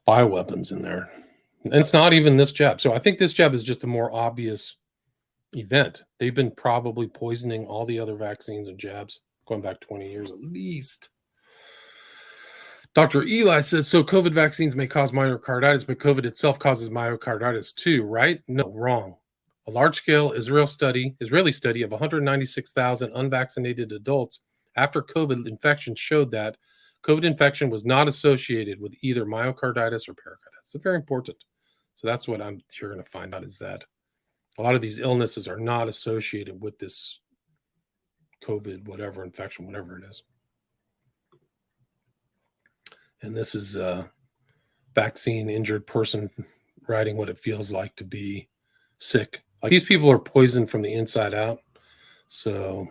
bioweapons in there. And it's not even this jab. So I think this jab is just a more obvious event. They've been probably poisoning all the other vaccines and jabs going back 20 years at least. Dr. Eli says, so COVID vaccines may cause myocarditis, but COVID itself causes myocarditis too, right? No, wrong. A large-scale Israeli study of 196,000 unvaccinated adults after COVID infection showed that COVID infection was not associated with either myocarditis or pericarditis. It's very important. So that's what you're going to find out is that a lot of these illnesses are not associated with this COVID, whatever infection, whatever it is. And this is a vaccine injured person writing what it feels like to be sick. Like these people are poisoned from the inside out. So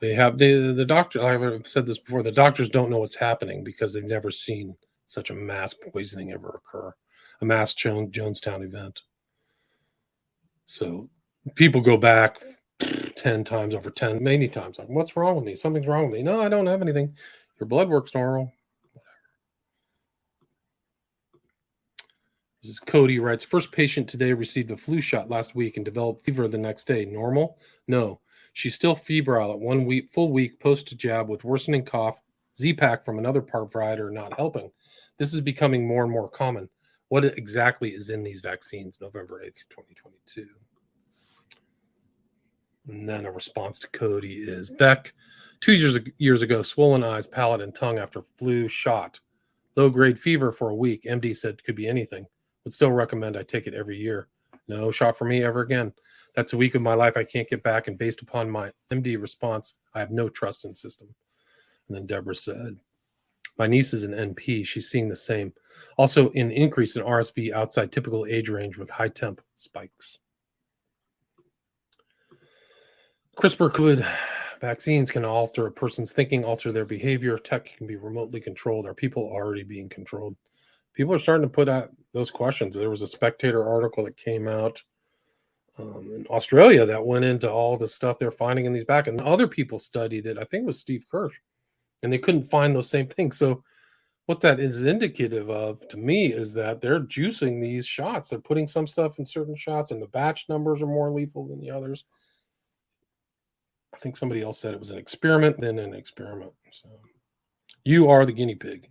they have the doctor. I've said this before. The doctors don't know what's happening because they've never seen such a mass poisoning ever occur, a mass Jonestown event. So people go back 10 times over 10, many times. Like, what's wrong with me? Something's wrong with me. No, I don't have anything. Your blood work's normal. This is Cody writes, first patient today received a flu shot last week and developed fever the next day. Normal? No. She's still febrile at 1 week, full week post-jab with worsening cough, Z-Pack from another provider not helping. This is becoming more and more common. What exactly is in these vaccines? November 8th, 2022. And then a response to Cody is Beck, 2 years ago, swollen eyes, palate, and tongue after flu shot. Low-grade fever for a week. MD said could be anything. Would still recommend I take it every year. No shot for me ever again. That's a week of my life I can't get back, and based upon my MD response, I have no trust in the system. And then Deborah said, My niece is an NP. She's seeing the same. Also, an increase in RSV outside typical age range with high temp spikes. CRISPR-COVID vaccines can alter a person's thinking, alter their behavior. Tech can be remotely controlled. Are people already being controlled? People are starting to put out those questions. There was a Spectator article that came out in Australia that went into all the stuff they're finding in these back, and other people studied it. I think it was Steve Kirsch, and they couldn't find those same things. So what that is indicative of to me is that they're juicing these shots. They're putting some stuff in certain shots, and the batch numbers are more lethal than the others. I think somebody else said it was an experiment, then an experiment. So you are the guinea pig.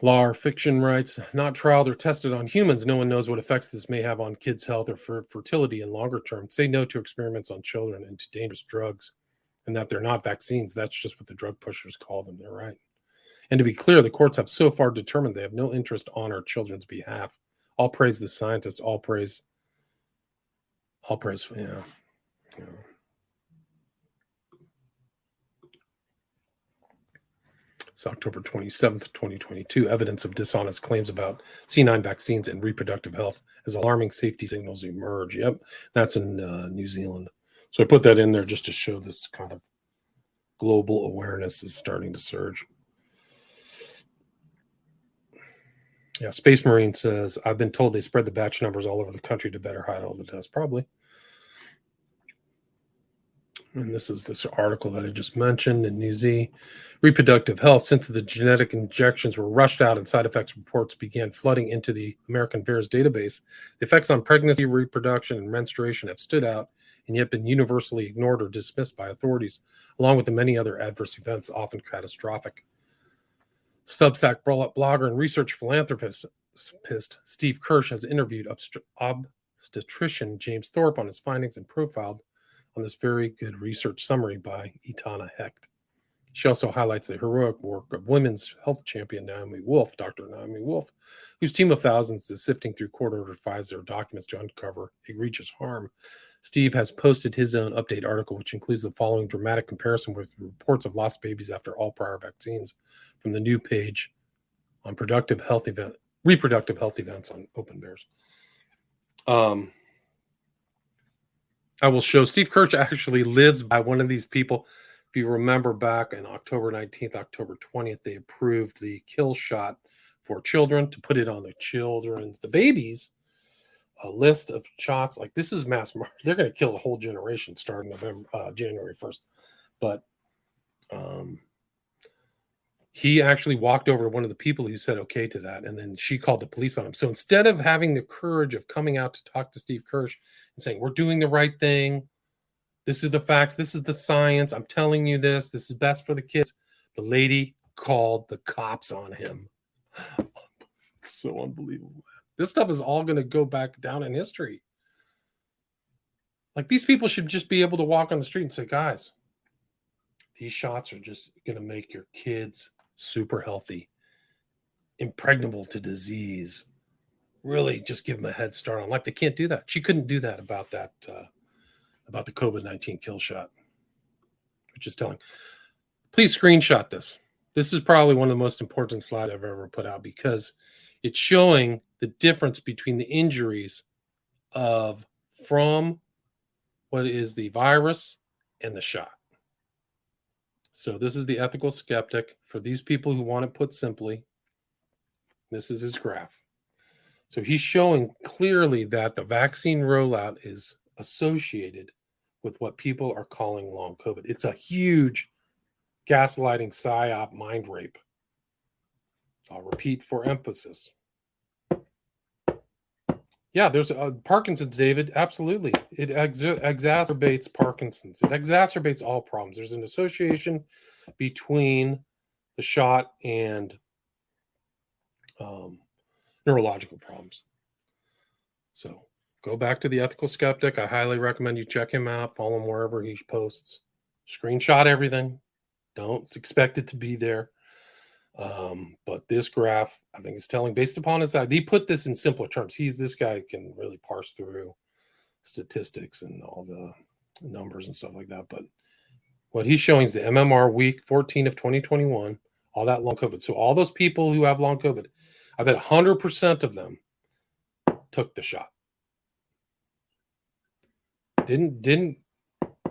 Law or fiction writes, not trialed or tested on humans. No one knows what effects this may have on kids' health or fertility in longer term. Say no to experiments on children and to dangerous drugs, and that they're not vaccines. That's just what the drug pushers call them. They're right. And to be clear, the courts have so far determined they have no interest on our children's behalf. All praise the scientists. All praise. Yeah. It's October 27th, 2022. Evidence of dishonest claims about C9 vaccines and reproductive health as alarming safety signals emerge. Yep, that's in New Zealand. So I put that in there just to show this kind of global awareness is starting to surge. Yeah, Space Marine says, I've been told they spread the batch numbers all over the country to better hide all the deaths. Probably. And this is this article that I just mentioned in New Z. Reproductive health, since the genetic injections were rushed out and side effects reports began flooding into the American VAERS database, the effects on pregnancy, reproduction, and menstruation have stood out and yet been universally ignored or dismissed by authorities, along with the many other adverse events, often catastrophic. Substack blogger and research philanthropist Steve Kirsch has interviewed obstetrician James Thorpe on his findings and profiled on this very good research summary by Itana Hecht. She also highlights the heroic work of women's health champion Dr. Naomi Wolf, whose team of thousands is sifting through court-ordered Pfizer documents to uncover egregious harm. Steve has posted his own update article, which includes the following dramatic comparison with reports of lost babies after all prior vaccines from the new page on reproductive health events on Open Bears. I will show Steve Kirsch actually lives by one of these people. If you remember back on October 19th, October 20th, they approved the kill shot for children to put it on the babies, a list of shots. Like this is mass murder. They're going to kill a whole generation starting January 1st. But he actually walked over to one of the people who said okay to that, and then she called the police on him. So instead of having the courage of coming out to talk to Steve Kirsch and saying, we're doing the right thing, this is the facts, this is the science, I'm telling you this is best for the kids, the lady called the cops on him. It's so unbelievable. This stuff is all going to go back down in history. Like these people should just be able to walk on the street and say, guys, these shots are just going to make your kids super healthy, impregnable to disease. Really just give them a head start on life. They can't do that. She couldn't do that about the COVID-19 kill shot, which is telling. Please screenshot this. This is probably one of the most important slides I've ever put out because it's showing the difference between the injuries from what is the virus and the shot. So this is the ethical skeptic. For these people who want it put simply, this is his graph. So he's showing clearly that the vaccine rollout is associated with what people are calling long COVID. It's a huge gaslighting, psyop, mind rape. I'll repeat for emphasis. Yeah, there's Parkinson's, David. Absolutely. It exacerbates Parkinson's. It exacerbates all problems. There's an association between the shot and neurological problems. So go back to the ethical skeptic. I highly recommend you check him out. Follow him wherever he posts. Screenshot everything. Don't expect it to be there. But this graph, I think, is telling based upon his side. He put this in simpler terms. This guy can really parse through statistics and all the numbers and stuff like that. But What he's showing is the MMR week 14 of 2021, all that long COVID. So all those people who have long COVID, I bet 100% of them took the shot. Didn't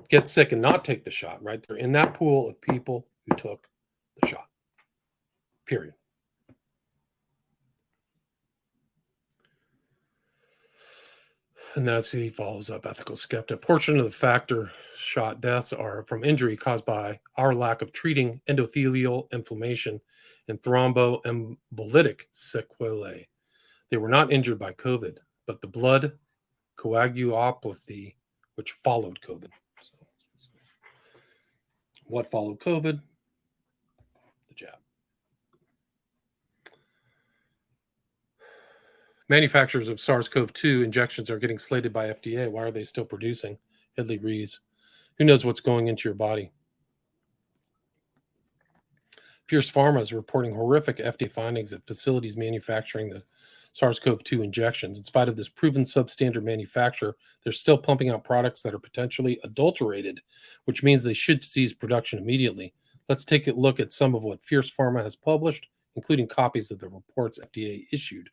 get sick and not take the shot, right? They're in that pool of people who took the shot. Period. And that's he follows up ethical skeptic. A portion of the factor shot deaths are from injury caused by our lack of treating endothelial inflammation and thromboembolic sequelae. They were not injured by COVID, but the blood coagulopathy which followed COVID. So, what followed COVID? The jab. Manufacturers of SARS-CoV-2 injections are getting slated by FDA. Why are they still producing? Italy Rees. Who knows what's going into your body? Fierce Pharma is reporting horrific FDA findings at facilities manufacturing the SARS-CoV-2 injections. In spite of this proven substandard manufacture, they're still pumping out products that are potentially adulterated, which means they should cease production immediately. Let's take a look at some of what Fierce Pharma has published, including copies of the reports FDA issued.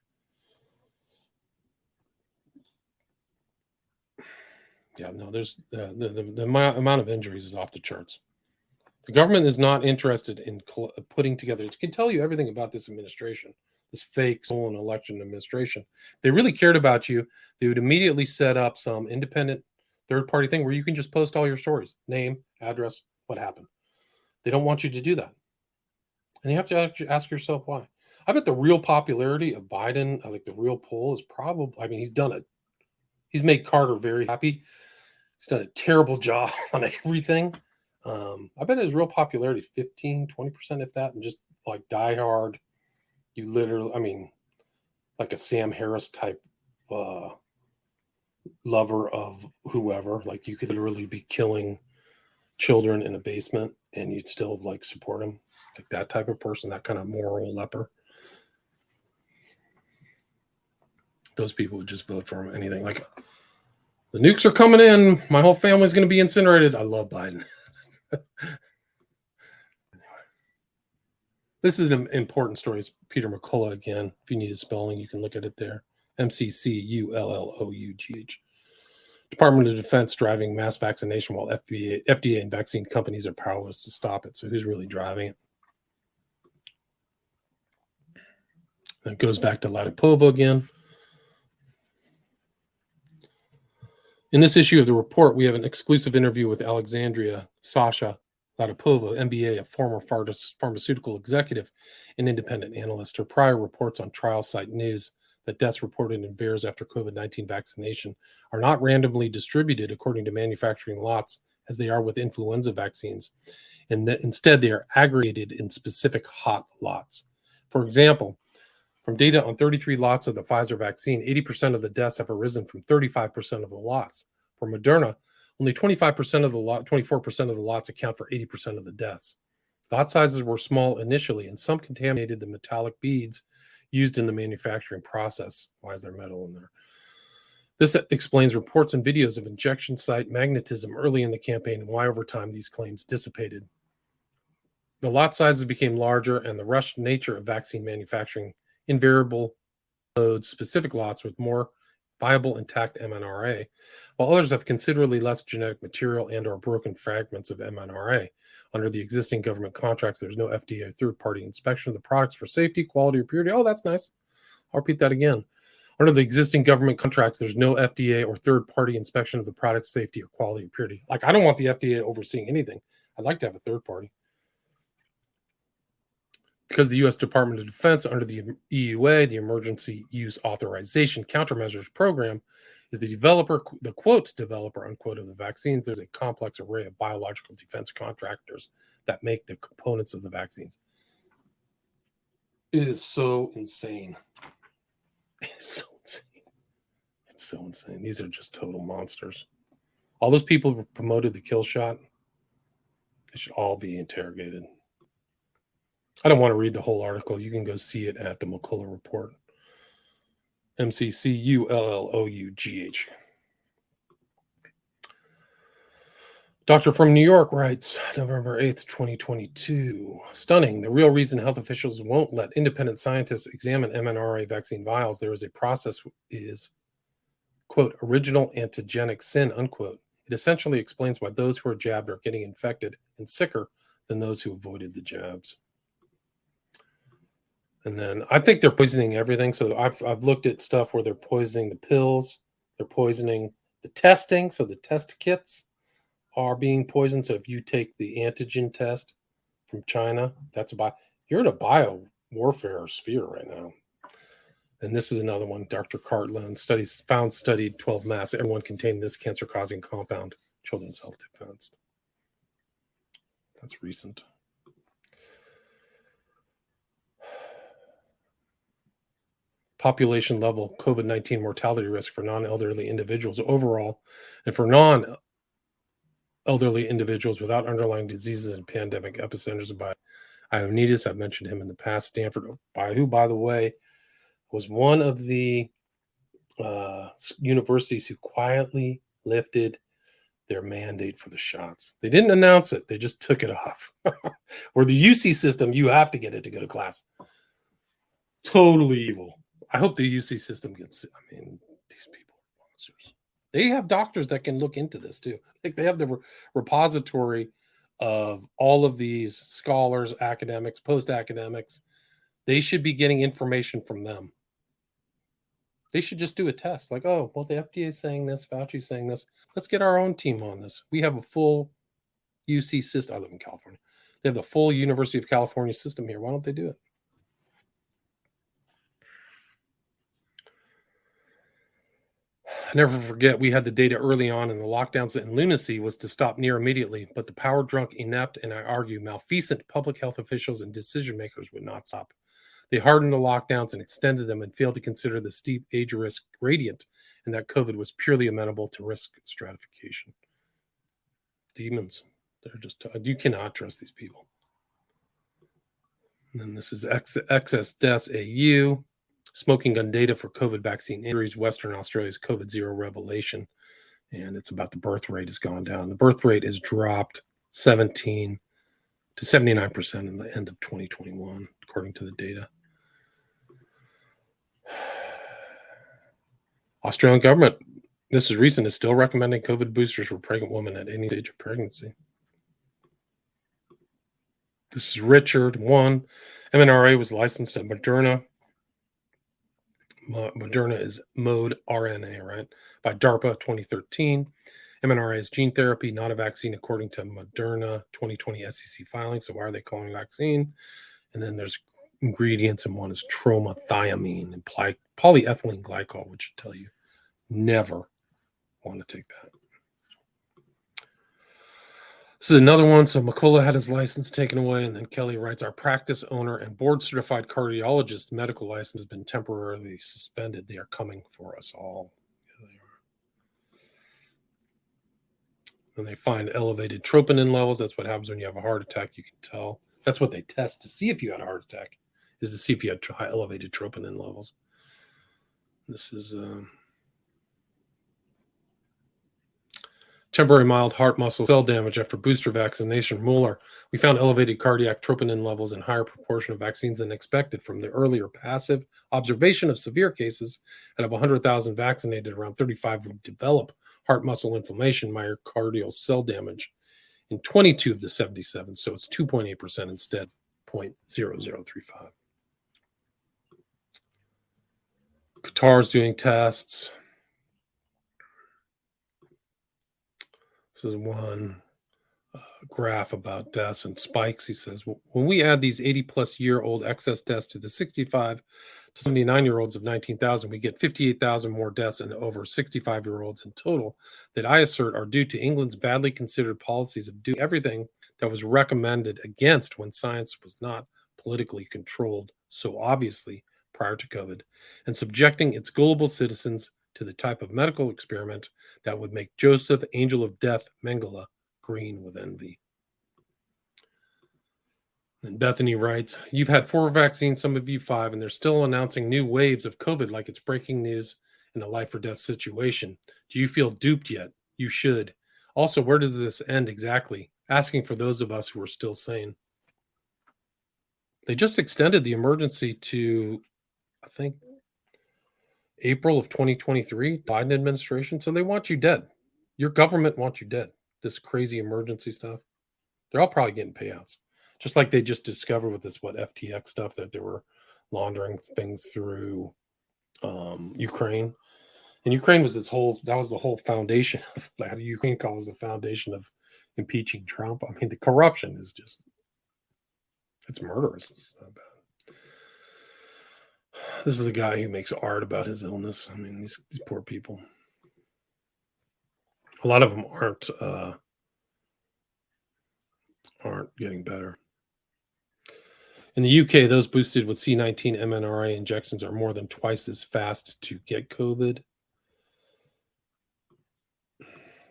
Yeah, no, there's the amount of injuries is off the charts. The government is not interested in putting together. It can tell you everything about this administration, this fake stolen election administration. If they really cared about you, they would immediately set up some independent third-party thing where you can just post all your stories, name, address, what happened. They don't want you to do that. And you have to ask yourself why. I bet the real popularity of Biden, like the real poll, is probably, I mean, he's done it. He's made Carter very happy. He's done a terrible job on everything. I bet his real popularity is 15, 20%, if that, and just like diehard. You literally, I mean, like a Sam Harris type lover of whoever. Like you could literally be killing children in a basement and you'd still like support him. Like that type of person, that kind of moral leper. Those people would just vote for him. Anything like the nukes are coming in. My whole family's going to be incinerated. I love Biden. This is an important story. It's Peter McCullough again. If you need a spelling, you can look at it there. MCCULLOUGH. Department of Defense driving mass vaccination while FDA and vaccine companies are powerless to stop it. So who's really driving it? And it goes back to Latipova again. In this issue of the report, we have an exclusive interview with Alexandria Sasha Latipova, MBA, a former pharmaceutical executive and independent analyst. Her prior reports on trial site news that deaths reported in VAERS after COVID-19 vaccination are not randomly distributed according to manufacturing lots as they are with influenza vaccines. And instead, they are aggregated in specific hot lots. For example, from data on 33 lots of the Pfizer vaccine, 80% of the deaths have arisen from 35% of the lots. For Moderna, only 24% of the lots account for 80% of the deaths. Lot sizes were small initially, and some contaminated the metallic beads used in the manufacturing process. Why is there metal in there? This explains reports and videos of injection site magnetism early in the campaign and why over time these claims dissipated. The lot sizes became larger, and the rushed nature of vaccine manufacturing invariable loads specific lots with more viable intact mRNA, while others have considerably less genetic material and or broken fragments of mRNA. Under the existing government contracts, there's no FDA or third-party inspection of the products for safety, quality, or purity. Oh, that's nice. I'll repeat that again. Under the existing government contracts, there's no FDA or third-party inspection of the product's safety or quality or purity. Like, I don't want the FDA overseeing anything. I'd like to have a third party. Because the U.S. Department of Defense, under the EUA, the Emergency Use Authorization Countermeasures Program, is the developer, the quote, developer, unquote, of the vaccines. There's a complex array of biological defense contractors that make the components of the vaccines. It is so insane. It's so insane. It's so insane. These are just total monsters. All those people who promoted the kill shot, they should all be interrogated. I don't want to read the whole article. You can go see it at the McCullough Report. MCCULLOUGH. Doctor from New York writes, November 8th, 2022. Stunning. The real reason health officials won't let independent scientists examine mRNA vaccine vials, there is a process is, quote, original antigenic sin, unquote. It essentially explains why those who are jabbed are getting infected and sicker than those who avoided the jabs. And then I think they're poisoning everything. So I've looked at stuff where they're poisoning the pills, they're poisoning the testing. So the test kits are being poisoned. So if you take the antigen test from China, you're in a bio warfare sphere right now. And this is another one. Dr. Cartland studied 12 masks. Everyone contained this cancer-causing compound. Children's Health Defense. That's recent. Population level COVID-19 mortality risk for non-elderly individuals overall, and for non-elderly individuals without underlying diseases and pandemic epicenters by Ioannidis. I've mentioned him in the past. Stanford, who, by the way, was one of the universities who quietly lifted their mandate for the shots. They didn't announce it. They just took it off. Or the UC system, you have to get it to go to class. Totally evil. I hope the UC system gets, these people are monsters. They have doctors that can look into this too. Like they have the repository of all of these scholars, academics, post-academics. They should be getting information from them. They should just do a test. Like, oh, well, the FDA is saying this, Fauci's saying this. Let's get our own team on this. We have a full UC system. I live in California. They have the full University of California system here. Why don't they do it? Never forget, we had the data early on, and the lockdowns and lunacy was to stop near immediately, but the power-drunk, inept, and I argue malfeasant public health officials and decision makers would not stop. They hardened the lockdowns and extended them and failed to consider the steep age risk gradient and that COVID was purely amenable to risk stratification. Demons. They're just, you cannot trust these people. And then this is excess deaths AU. Smoking gun data for COVID vaccine injuries, Western Australia's COVID zero revelation. And it's about the birth rate has gone down. The birth rate has dropped 17 to 79% in the end of 2021, according to the data. Australian government, this is recent, is still recommending COVID boosters for pregnant women at any stage of pregnancy. This is Richard. One, mRNA was licensed at Moderna. Moderna is mode RNA, right? By DARPA 2013. mRNA is gene therapy, not a vaccine, according to Moderna 2020 SEC filing. So why are they calling it vaccine? And then there's ingredients, and one is tromethiamine and polyethylene glycol, which will tell you never want to take that. This is another one. So McCullough had his license taken away, and then Kelly writes, our practice owner and board-certified cardiologist medical license has been temporarily suspended. They are coming for us all. Yeah, they are. And they find elevated troponin levels. That's what happens when you have a heart attack. You can tell. That's what they test to see if you had a heart attack, is to see if you had high elevated troponin levels. This is temporary mild heart muscle cell damage after booster vaccination. Mueller, we found elevated cardiac troponin levels in higher proportion of vaccines than expected from the earlier passive observation of severe cases. Out of 100,000 vaccinated, around 35 would develop heart muscle inflammation, myocardial cell damage in 22 of the 77. So it's 2.8% instead of 0.0035. Qatar's doing tests. This is one graph about deaths and spikes. He says, when we add these 80-plus-year-old excess deaths to the 65 to 79-year-olds of 19,000, we get 58,000 more deaths and over 65-year-olds in total that I assert are due to England's badly considered policies of doing everything that was recommended against when science was not politically controlled so obviously prior to COVID, and subjecting its gullible citizens to the type of medical experiment that would make Joseph, angel of death, Mengele, green with envy. And Bethany writes, you've had 4 vaccines, some of you 5, and they're still announcing new waves of COVID like it's breaking news in a life or death situation. Do you feel duped yet? You should. Also, where does this end exactly? Asking for those of us who are still sane. They just extended the emergency to, I think, April of 2023, Biden administration. So they want you dead. Your government wants you dead. This crazy emergency stuff. They're all probably getting payouts. Just like they just discovered with this, FTX stuff, that they were laundering things through Ukraine. And Ukraine was that was the whole foundation of that. Ukraine calls the foundation of impeaching Trump. I mean, the corruption is just, it's murderous. It's so bad. This is the guy who makes art about his illness. I mean, these poor people. A lot of them aren't getting better. In the UK, those boosted with C19 mRNA injections are more than twice as fast to get COVID.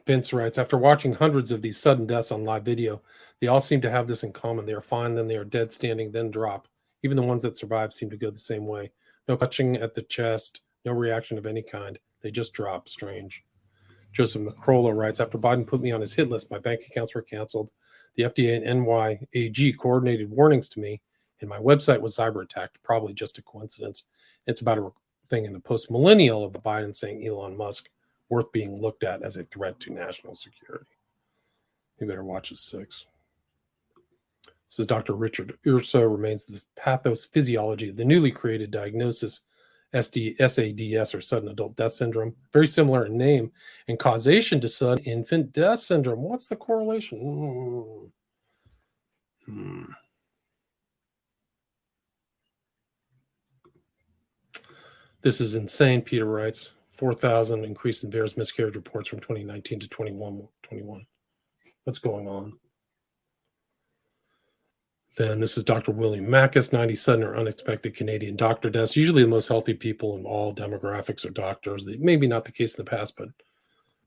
Vince writes, after watching hundreds of these sudden deaths on live video, they all seem to have this in common. They are fine, then they are dead standing, then drop. Even the ones that survive seem to go the same way. No clutching at the chest, no reaction of any kind. They just drop. Strange. Joseph McCrolla writes, after Biden put me on his hit list, my bank accounts were canceled. The FDA and NYAG coordinated warnings to me, and my website was cyber attacked. Probably just a coincidence. It's about a thing in the post-millennial of Biden saying Elon Musk worth being looked at as a threat to national security. You better watch his 6. This is Dr. Richard Urso remains the pathophysiology of the newly created diagnosis SADS, or sudden adult death syndrome. Very similar in name and causation to sudden infant death syndrome. What's the correlation? This is insane, Peter writes. 4,000 increase in Bears miscarriage reports from 2019 to 21. What's going on? Then this is Dr. William Mackus, 90 sudden or unexpected Canadian doctor deaths. Usually the most healthy people in all demographics are doctors. Maybe not the case in the past, but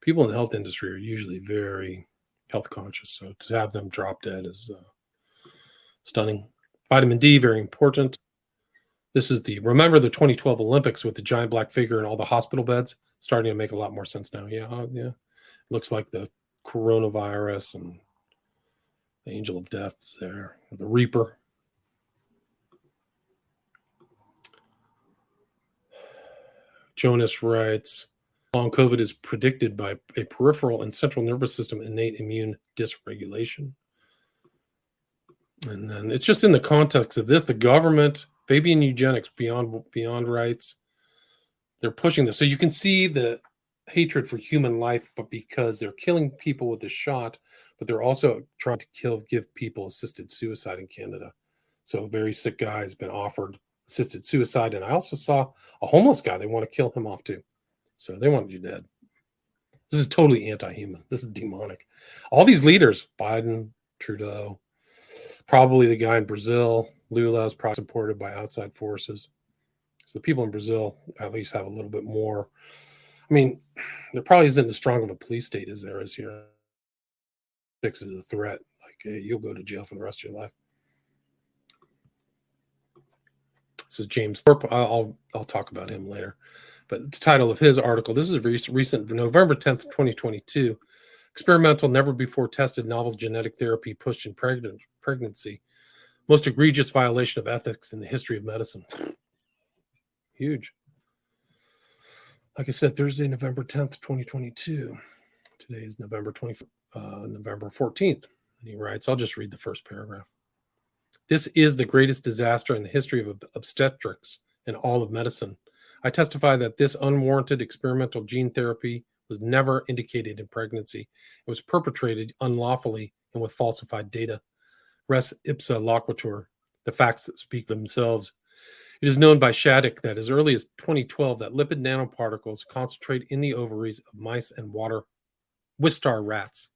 people in the health industry are usually very health conscious. So to have them drop dead is stunning. Vitamin D, very important. This is remember the 2012 Olympics with the giant black figure and all the hospital beds? Starting to make a lot more sense now. Yeah. Looks like the coronavirus and the angel of death is there, the Reaper. Jonas writes, long COVID is predicted by a peripheral and central nervous system innate immune dysregulation. And then it's just in the context of this, the government, Fabian eugenics, beyond rights, they're pushing this. So you can see the hatred for human life, but because they're killing people with the shot, but they're also trying to give people assisted suicide in Canada. So a very sick guy has been offered assisted suicide. And I also saw a homeless guy. They want to kill him off too. So they want you dead. This is totally anti-human. This is demonic. All these leaders, Biden, Trudeau, probably the guy in Brazil, Lula, is probably supported by outside forces. So the people in Brazil at least have a little bit more. I mean, there probably isn't as strong of a police state as there is here. 6 is a threat. Like, hey, you'll go to jail for the rest of your life. This is James Thorpe. I'll talk about him later. But the title of his article, this is a recent November 10th, 2022. Experimental, never before tested novel genetic therapy pushed in pregnancy. Most egregious violation of ethics in the history of medicine. Huge. Like I said, Thursday, November 10th, 2022. Today is November 14th. And he writes, I'll just read the first paragraph. This is the greatest disaster in the history of obstetrics and all of medicine. I testify that this unwarranted experimental gene therapy was never indicated in pregnancy. It was perpetrated unlawfully and with falsified data. Res ipsa loquitur. The facts that speak themselves. It is known by Shattuck that as early as 2012 that lipid nanoparticles concentrate in the ovaries of mice and Wistar rats.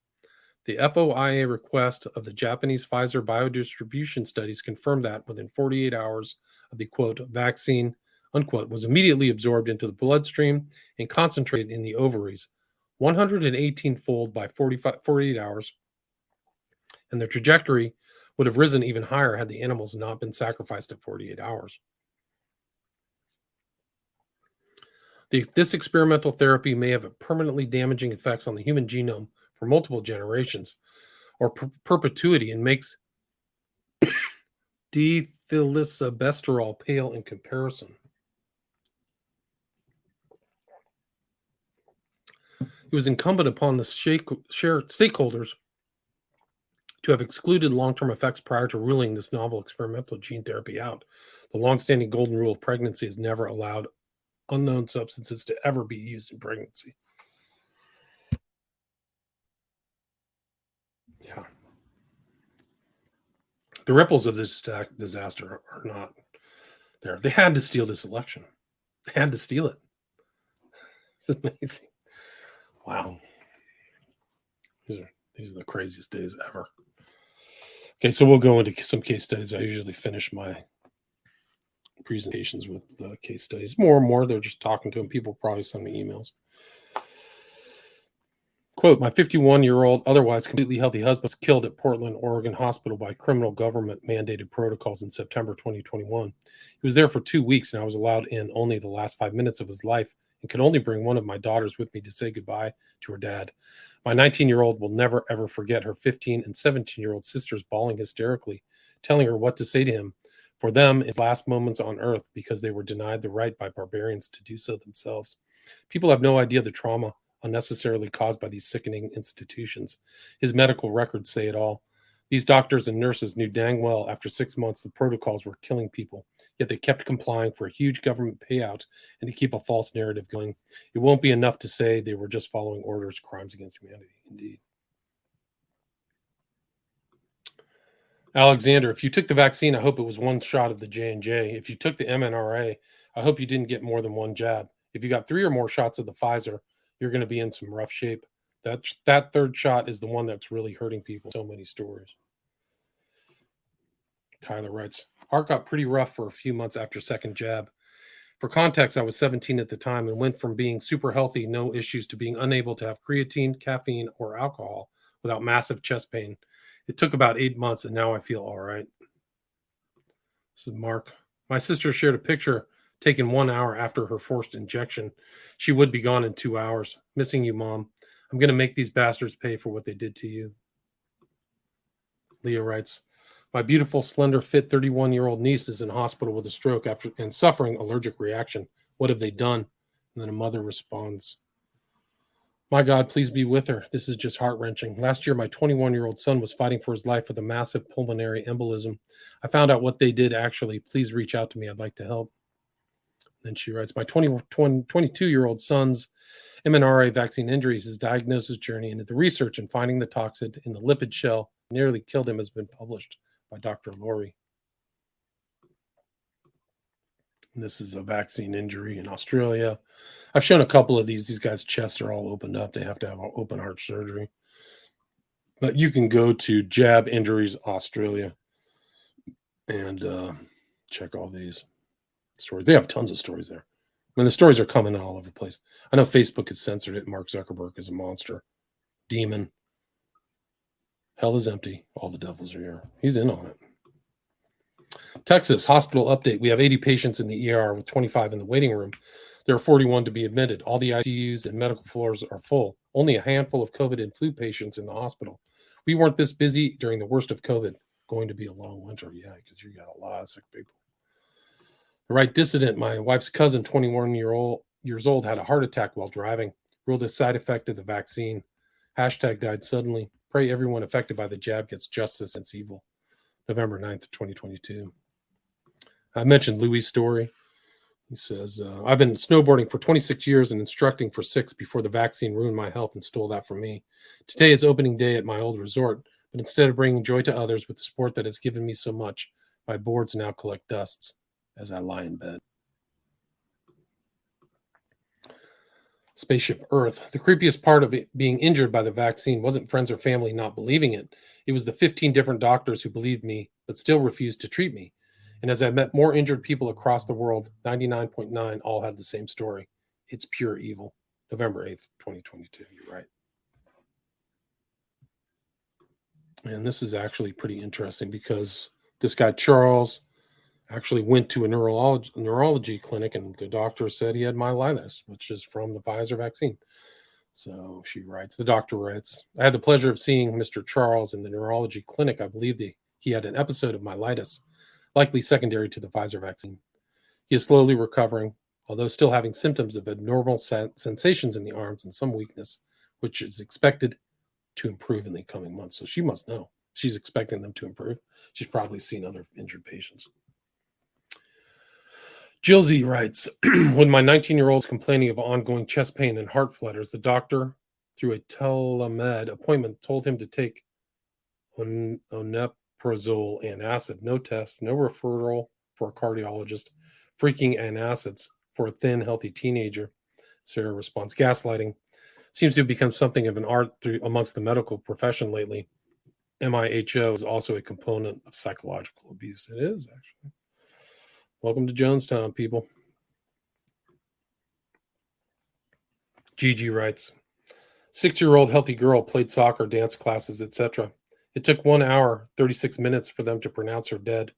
The FOIA request of the Japanese Pfizer biodistribution studies confirmed that within 48 hours of the, quote, vaccine, unquote, was immediately absorbed into the bloodstream and concentrated in the ovaries, 118-fold by 48 hours, and the trajectory would have risen even higher had the animals not been sacrificed at 48 hours. This experimental therapy may have permanently damaging effects on the human genome for multiple generations or perpetuity and makes D-thylacybestorol pale in comparison. It was incumbent upon the stakeholders to have excluded long-term effects prior to ruling this novel experimental gene therapy out. The long-standing golden rule of pregnancy has never allowed unknown substances to ever be used in pregnancy. Yeah. The ripples of this disaster are not there. They had to steal this election. They had to steal it. It's amazing. Wow. These are the craziest days ever. Okay, so we'll go into some case studies. I usually finish my presentations with case studies. More and more, they're just talking to them. People probably send me emails. Quote, my 51-year-old, otherwise completely healthy husband was killed at Portland, Oregon hospital by criminal government-mandated protocols in September 2021. He was there for 2 weeks, and I was allowed in only the last 5 minutes of his life and could only bring one of my daughters with me to say goodbye to her dad. My 19-year-old will never, ever forget her 15 and 17-year-old sisters bawling hysterically, telling her what to say to him. For them, his last moments on earth because they were denied the right by barbarians to do so themselves. People have no idea the trauma unnecessarily caused by these sickening institutions. His medical records say it all. These doctors and nurses knew dang well after 6 months the protocols were killing people, yet they kept complying for a huge government payout and to keep a false narrative going. It won't be enough to say they were just following orders, crimes against humanity. Indeed. Alexander, if you took the vaccine, I hope it was one shot of the J&J. If you took the mRNA, I hope you didn't get more than one jab. If you got 3 or more shots of the Pfizer, you're going to be in some rough shape. That third shot is the one that's really hurting people. So many stories. Tyler writes, heart got pretty rough for a few months after second jab. For context, I was 17 at the time and went from being super healthy, no issues, to being unable to have creatine, caffeine, or alcohol without massive chest pain. It took about 8 months, and now I feel all right. This is Mark. My sister shared a picture taken 1 hour after her forced injection. She would be gone in 2 hours. Missing you, Mom. I'm going to make these bastards pay for what they did to you. Leah writes, my beautiful, slender, fit 31-year-old niece is in hospital with a stroke and suffering allergic reaction. What have they done? And then a mother responds, my God, please be with her. This is just heart-wrenching. Last year, my 21-year-old son was fighting for his life with a massive pulmonary embolism. I found out what they did, actually. Please reach out to me. I'd like to help. Then she writes, my 22-year-old son's mRNA vaccine injuries, his diagnosis journey into the research and finding the toxin in the lipid shell nearly killed him has been published by Dr. Laurie. And this is a vaccine injury in Australia. I've shown a couple of these. These guys' chests are all opened up. They have to have open heart surgery. But you can go to Jab Injuries Australia and check all these stories. They have tons of stories there. I mean, the stories are coming all over the place. I know Facebook has censored it. Mark Zuckerberg is a monster. Demon. Hell is empty. All the devils are here. He's in on it. Texas, hospital update. We have 80 patients in the ER with 25 in the waiting room. There are 41 to be admitted. All the ICUs and medical floors are full. Only a handful of COVID and flu patients in the hospital. We weren't this busy during the worst of COVID. Going to be a long winter. Yeah, because you got a lot of sick people. The right dissident, my wife's cousin, 21 years old, had a heart attack while driving. Ruled a side effect of the vaccine. Hashtag died suddenly. Pray everyone affected by the jab gets justice against evil. November 9th, 2022. I mentioned Louis' story. He says, I've been snowboarding for 26 years and instructing for 6 before the vaccine ruined my health and stole that from me. Today is opening day at my old resort, but instead of bringing joy to others with the sport that has given me so much, my boards now collect dusts as I lie in bed. Spaceship Earth. The creepiest part of it being injured by the vaccine wasn't friends or family not believing it. It was the 15 different doctors who believed me, but still refused to treat me. And as I met more injured people across the world, 99.9 all had the same story. It's pure evil. November 8th, 2022. You're right. And this is actually pretty interesting because this guy, Charles, actually went to a neurology clinic, and the doctor said he had myelitis, which is from the Pfizer vaccine. So she writes, the doctor writes, I had the pleasure of seeing Mr. Charles in the neurology clinic. I believe he had an episode of myelitis, likely secondary to the Pfizer vaccine. He is slowly recovering, although still having symptoms of abnormal sensations in the arms and some weakness, which is expected to improve in the coming months. So she must know. She's expecting them to improve. She's probably seen other injured patients. Jill Z writes, when my 19-year-old is complaining of ongoing chest pain and heart flutters, the doctor, through a telemed appointment, told him to take omeprazole and acid. No test, no referral for a cardiologist, freaking antacids for a thin, healthy teenager. Sarah responds, gaslighting seems to have become something of an art amongst the medical profession lately. MIHO is also a component of psychological abuse. It is, actually. Welcome to Jonestown, people. Gigi writes, 6-year-old healthy girl played soccer, dance classes, etc. It took 1 hour, 36 minutes for them to pronounce her dead.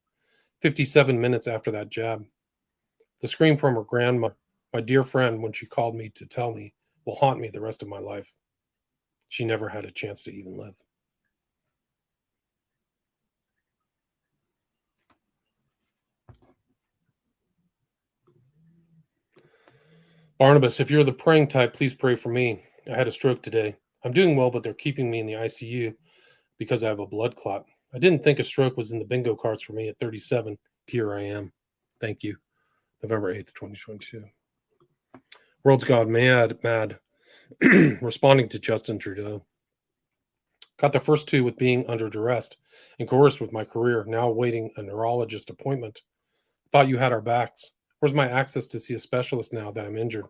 57 minutes after that jab. The scream from her grandma, my dear friend, when she called me to tell me, will haunt me the rest of my life. She never had a chance to even live. Barnabas, if you're the praying type, please pray for me. I had a stroke today. I'm doing well, but they're keeping me in the ICU because I have a blood clot. I didn't think a stroke was in the bingo cards for me at 37. Here I am. Thank you. November 8th, 2022. World's gone mad. Responding to Justin Trudeau. Got the first two with being under duress and coerced with my career, now awaiting a neurologist appointment. Thought you had our backs. Where's my access to see a specialist now that I'm injured?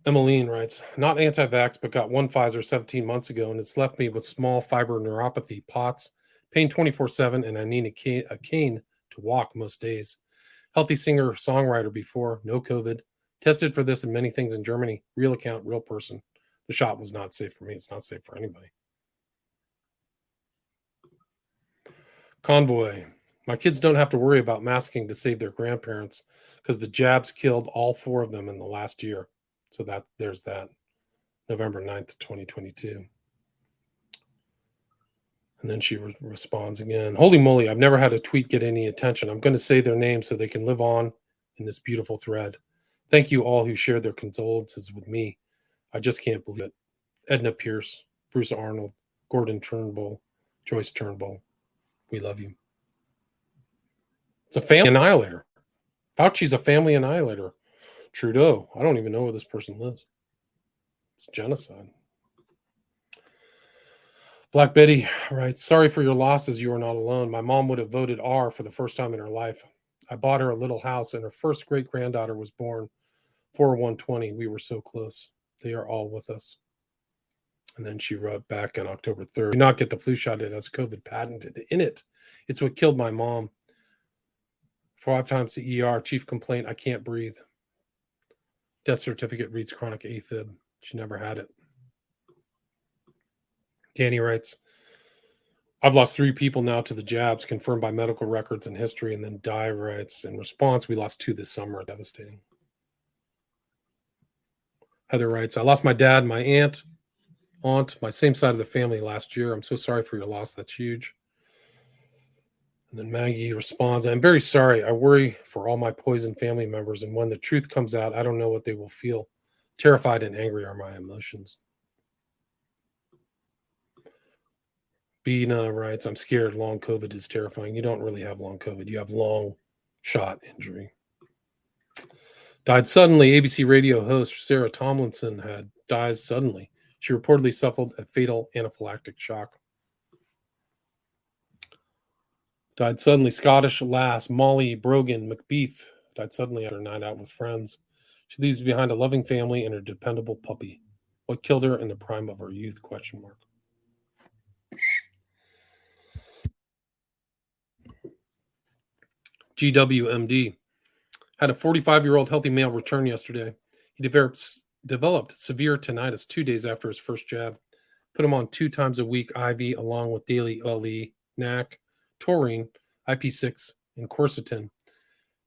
Emmeline writes, not anti-vax, but got one Pfizer 17 months ago, and it's left me with small fiber neuropathy, POTS, pain 24/7, and I need a cane to walk most days. Healthy singer-songwriter before, no COVID. Tested for this and many things in Germany. Real account, real person. The shot was not safe for me. It's not safe for anybody. Convoy. My kids don't have to worry about masking to save their grandparents because the jabs killed all 4 of them in the last year. So there's that. November 9th, 2022. And then she responds again. Holy moly, I've never had a tweet get any attention. I'm going to say their names so they can live on in this beautiful thread. Thank you all who shared their condolences with me. I just can't believe it. Edna Pierce, Bruce Arnold, Gordon Turnbull, Joyce Turnbull. We love you. It's a family annihilator. Fauci's a family annihilator. Trudeau, I don't even know where this person lives. It's genocide. Black Betty writes, sorry for your losses. You are not alone. My mom would have voted R for the first time in her life. I bought her a little house and her first great-granddaughter was born 4/1/20. We were so close. They are all with us. And then she wrote back on October 3rd, do not get the flu shot. It has COVID patented in it. It's what killed my mom. 5 times to ER, chief complaint, I can't breathe. Death certificate reads chronic AFib. She never had it. Danny writes, I've lost 3 people now to the jabs, confirmed by medical records and history. And then Di writes, in response, we lost 2 this summer. Devastating. Heather writes, I lost my dad, my aunt, my same side of the family last year. I'm so sorry for your loss. That's huge. And then Maggie responds, I'm very sorry. I worry for all my poisoned family members. And when the truth comes out, I don't know what they will feel. Terrified and angry are my emotions. Bina writes, I'm scared. Long COVID is terrifying. You don't really have long COVID. You have long shot injury. Died suddenly. ABC radio host Sarah Tomlinson dies suddenly. She reportedly suffered a fatal anaphylactic shock. Died suddenly. Scottish lass Molly Brogan McBeath died suddenly after a night out with friends. She leaves behind a loving family and her dependable puppy. What killed her in the prime of her youth? ? GWMD. Had a 45-year-old healthy male return yesterday. He developed severe tinnitus 2 days after his first jab. Put him on 2 times a week IV along with daily LE, NAC, taurine, IP6, and quercetin.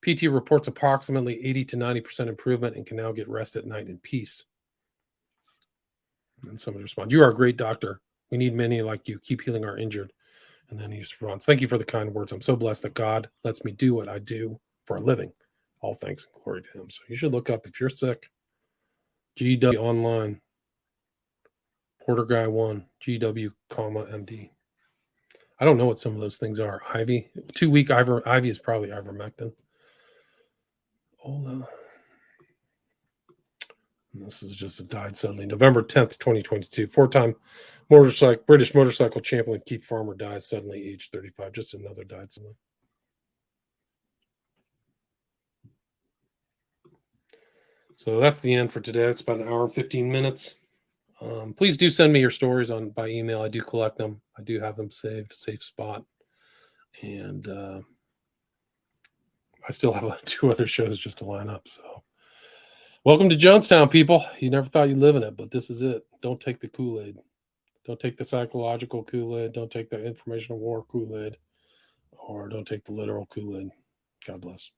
PT reports approximately 80 to 90% improvement and can now get rest at night in peace. And somebody responds, "You are a great doctor. We need many like you. Keep healing our injured." And then he responds, "Thank you for the kind words. I'm so blessed that God lets me do what I do for a living. All thanks and glory to him." So you should look up, if you're sick, GW online, Porter Guy 1, GW, MD. I don't know what some of those things are. Ivy, 2-week Ivy is probably ivermectin. This is just a died suddenly. November 10th, 2022. 4-time British motorcycle champion Keith Farmer dies suddenly, age 35. Just another died suddenly. So that's the end for today. It's about an hour and 15 minutes. Please do send me your stories by email. I do collect them. I do have them saved, safe spot. And I still have 2 other shows just to line up. So welcome to Jonestown, people. You never thought you'd live in it, but this is it. Don't take the Kool-Aid. Don't take the psychological Kool-Aid. Don't take the informational war Kool-Aid. Or don't take the literal Kool-Aid. God bless.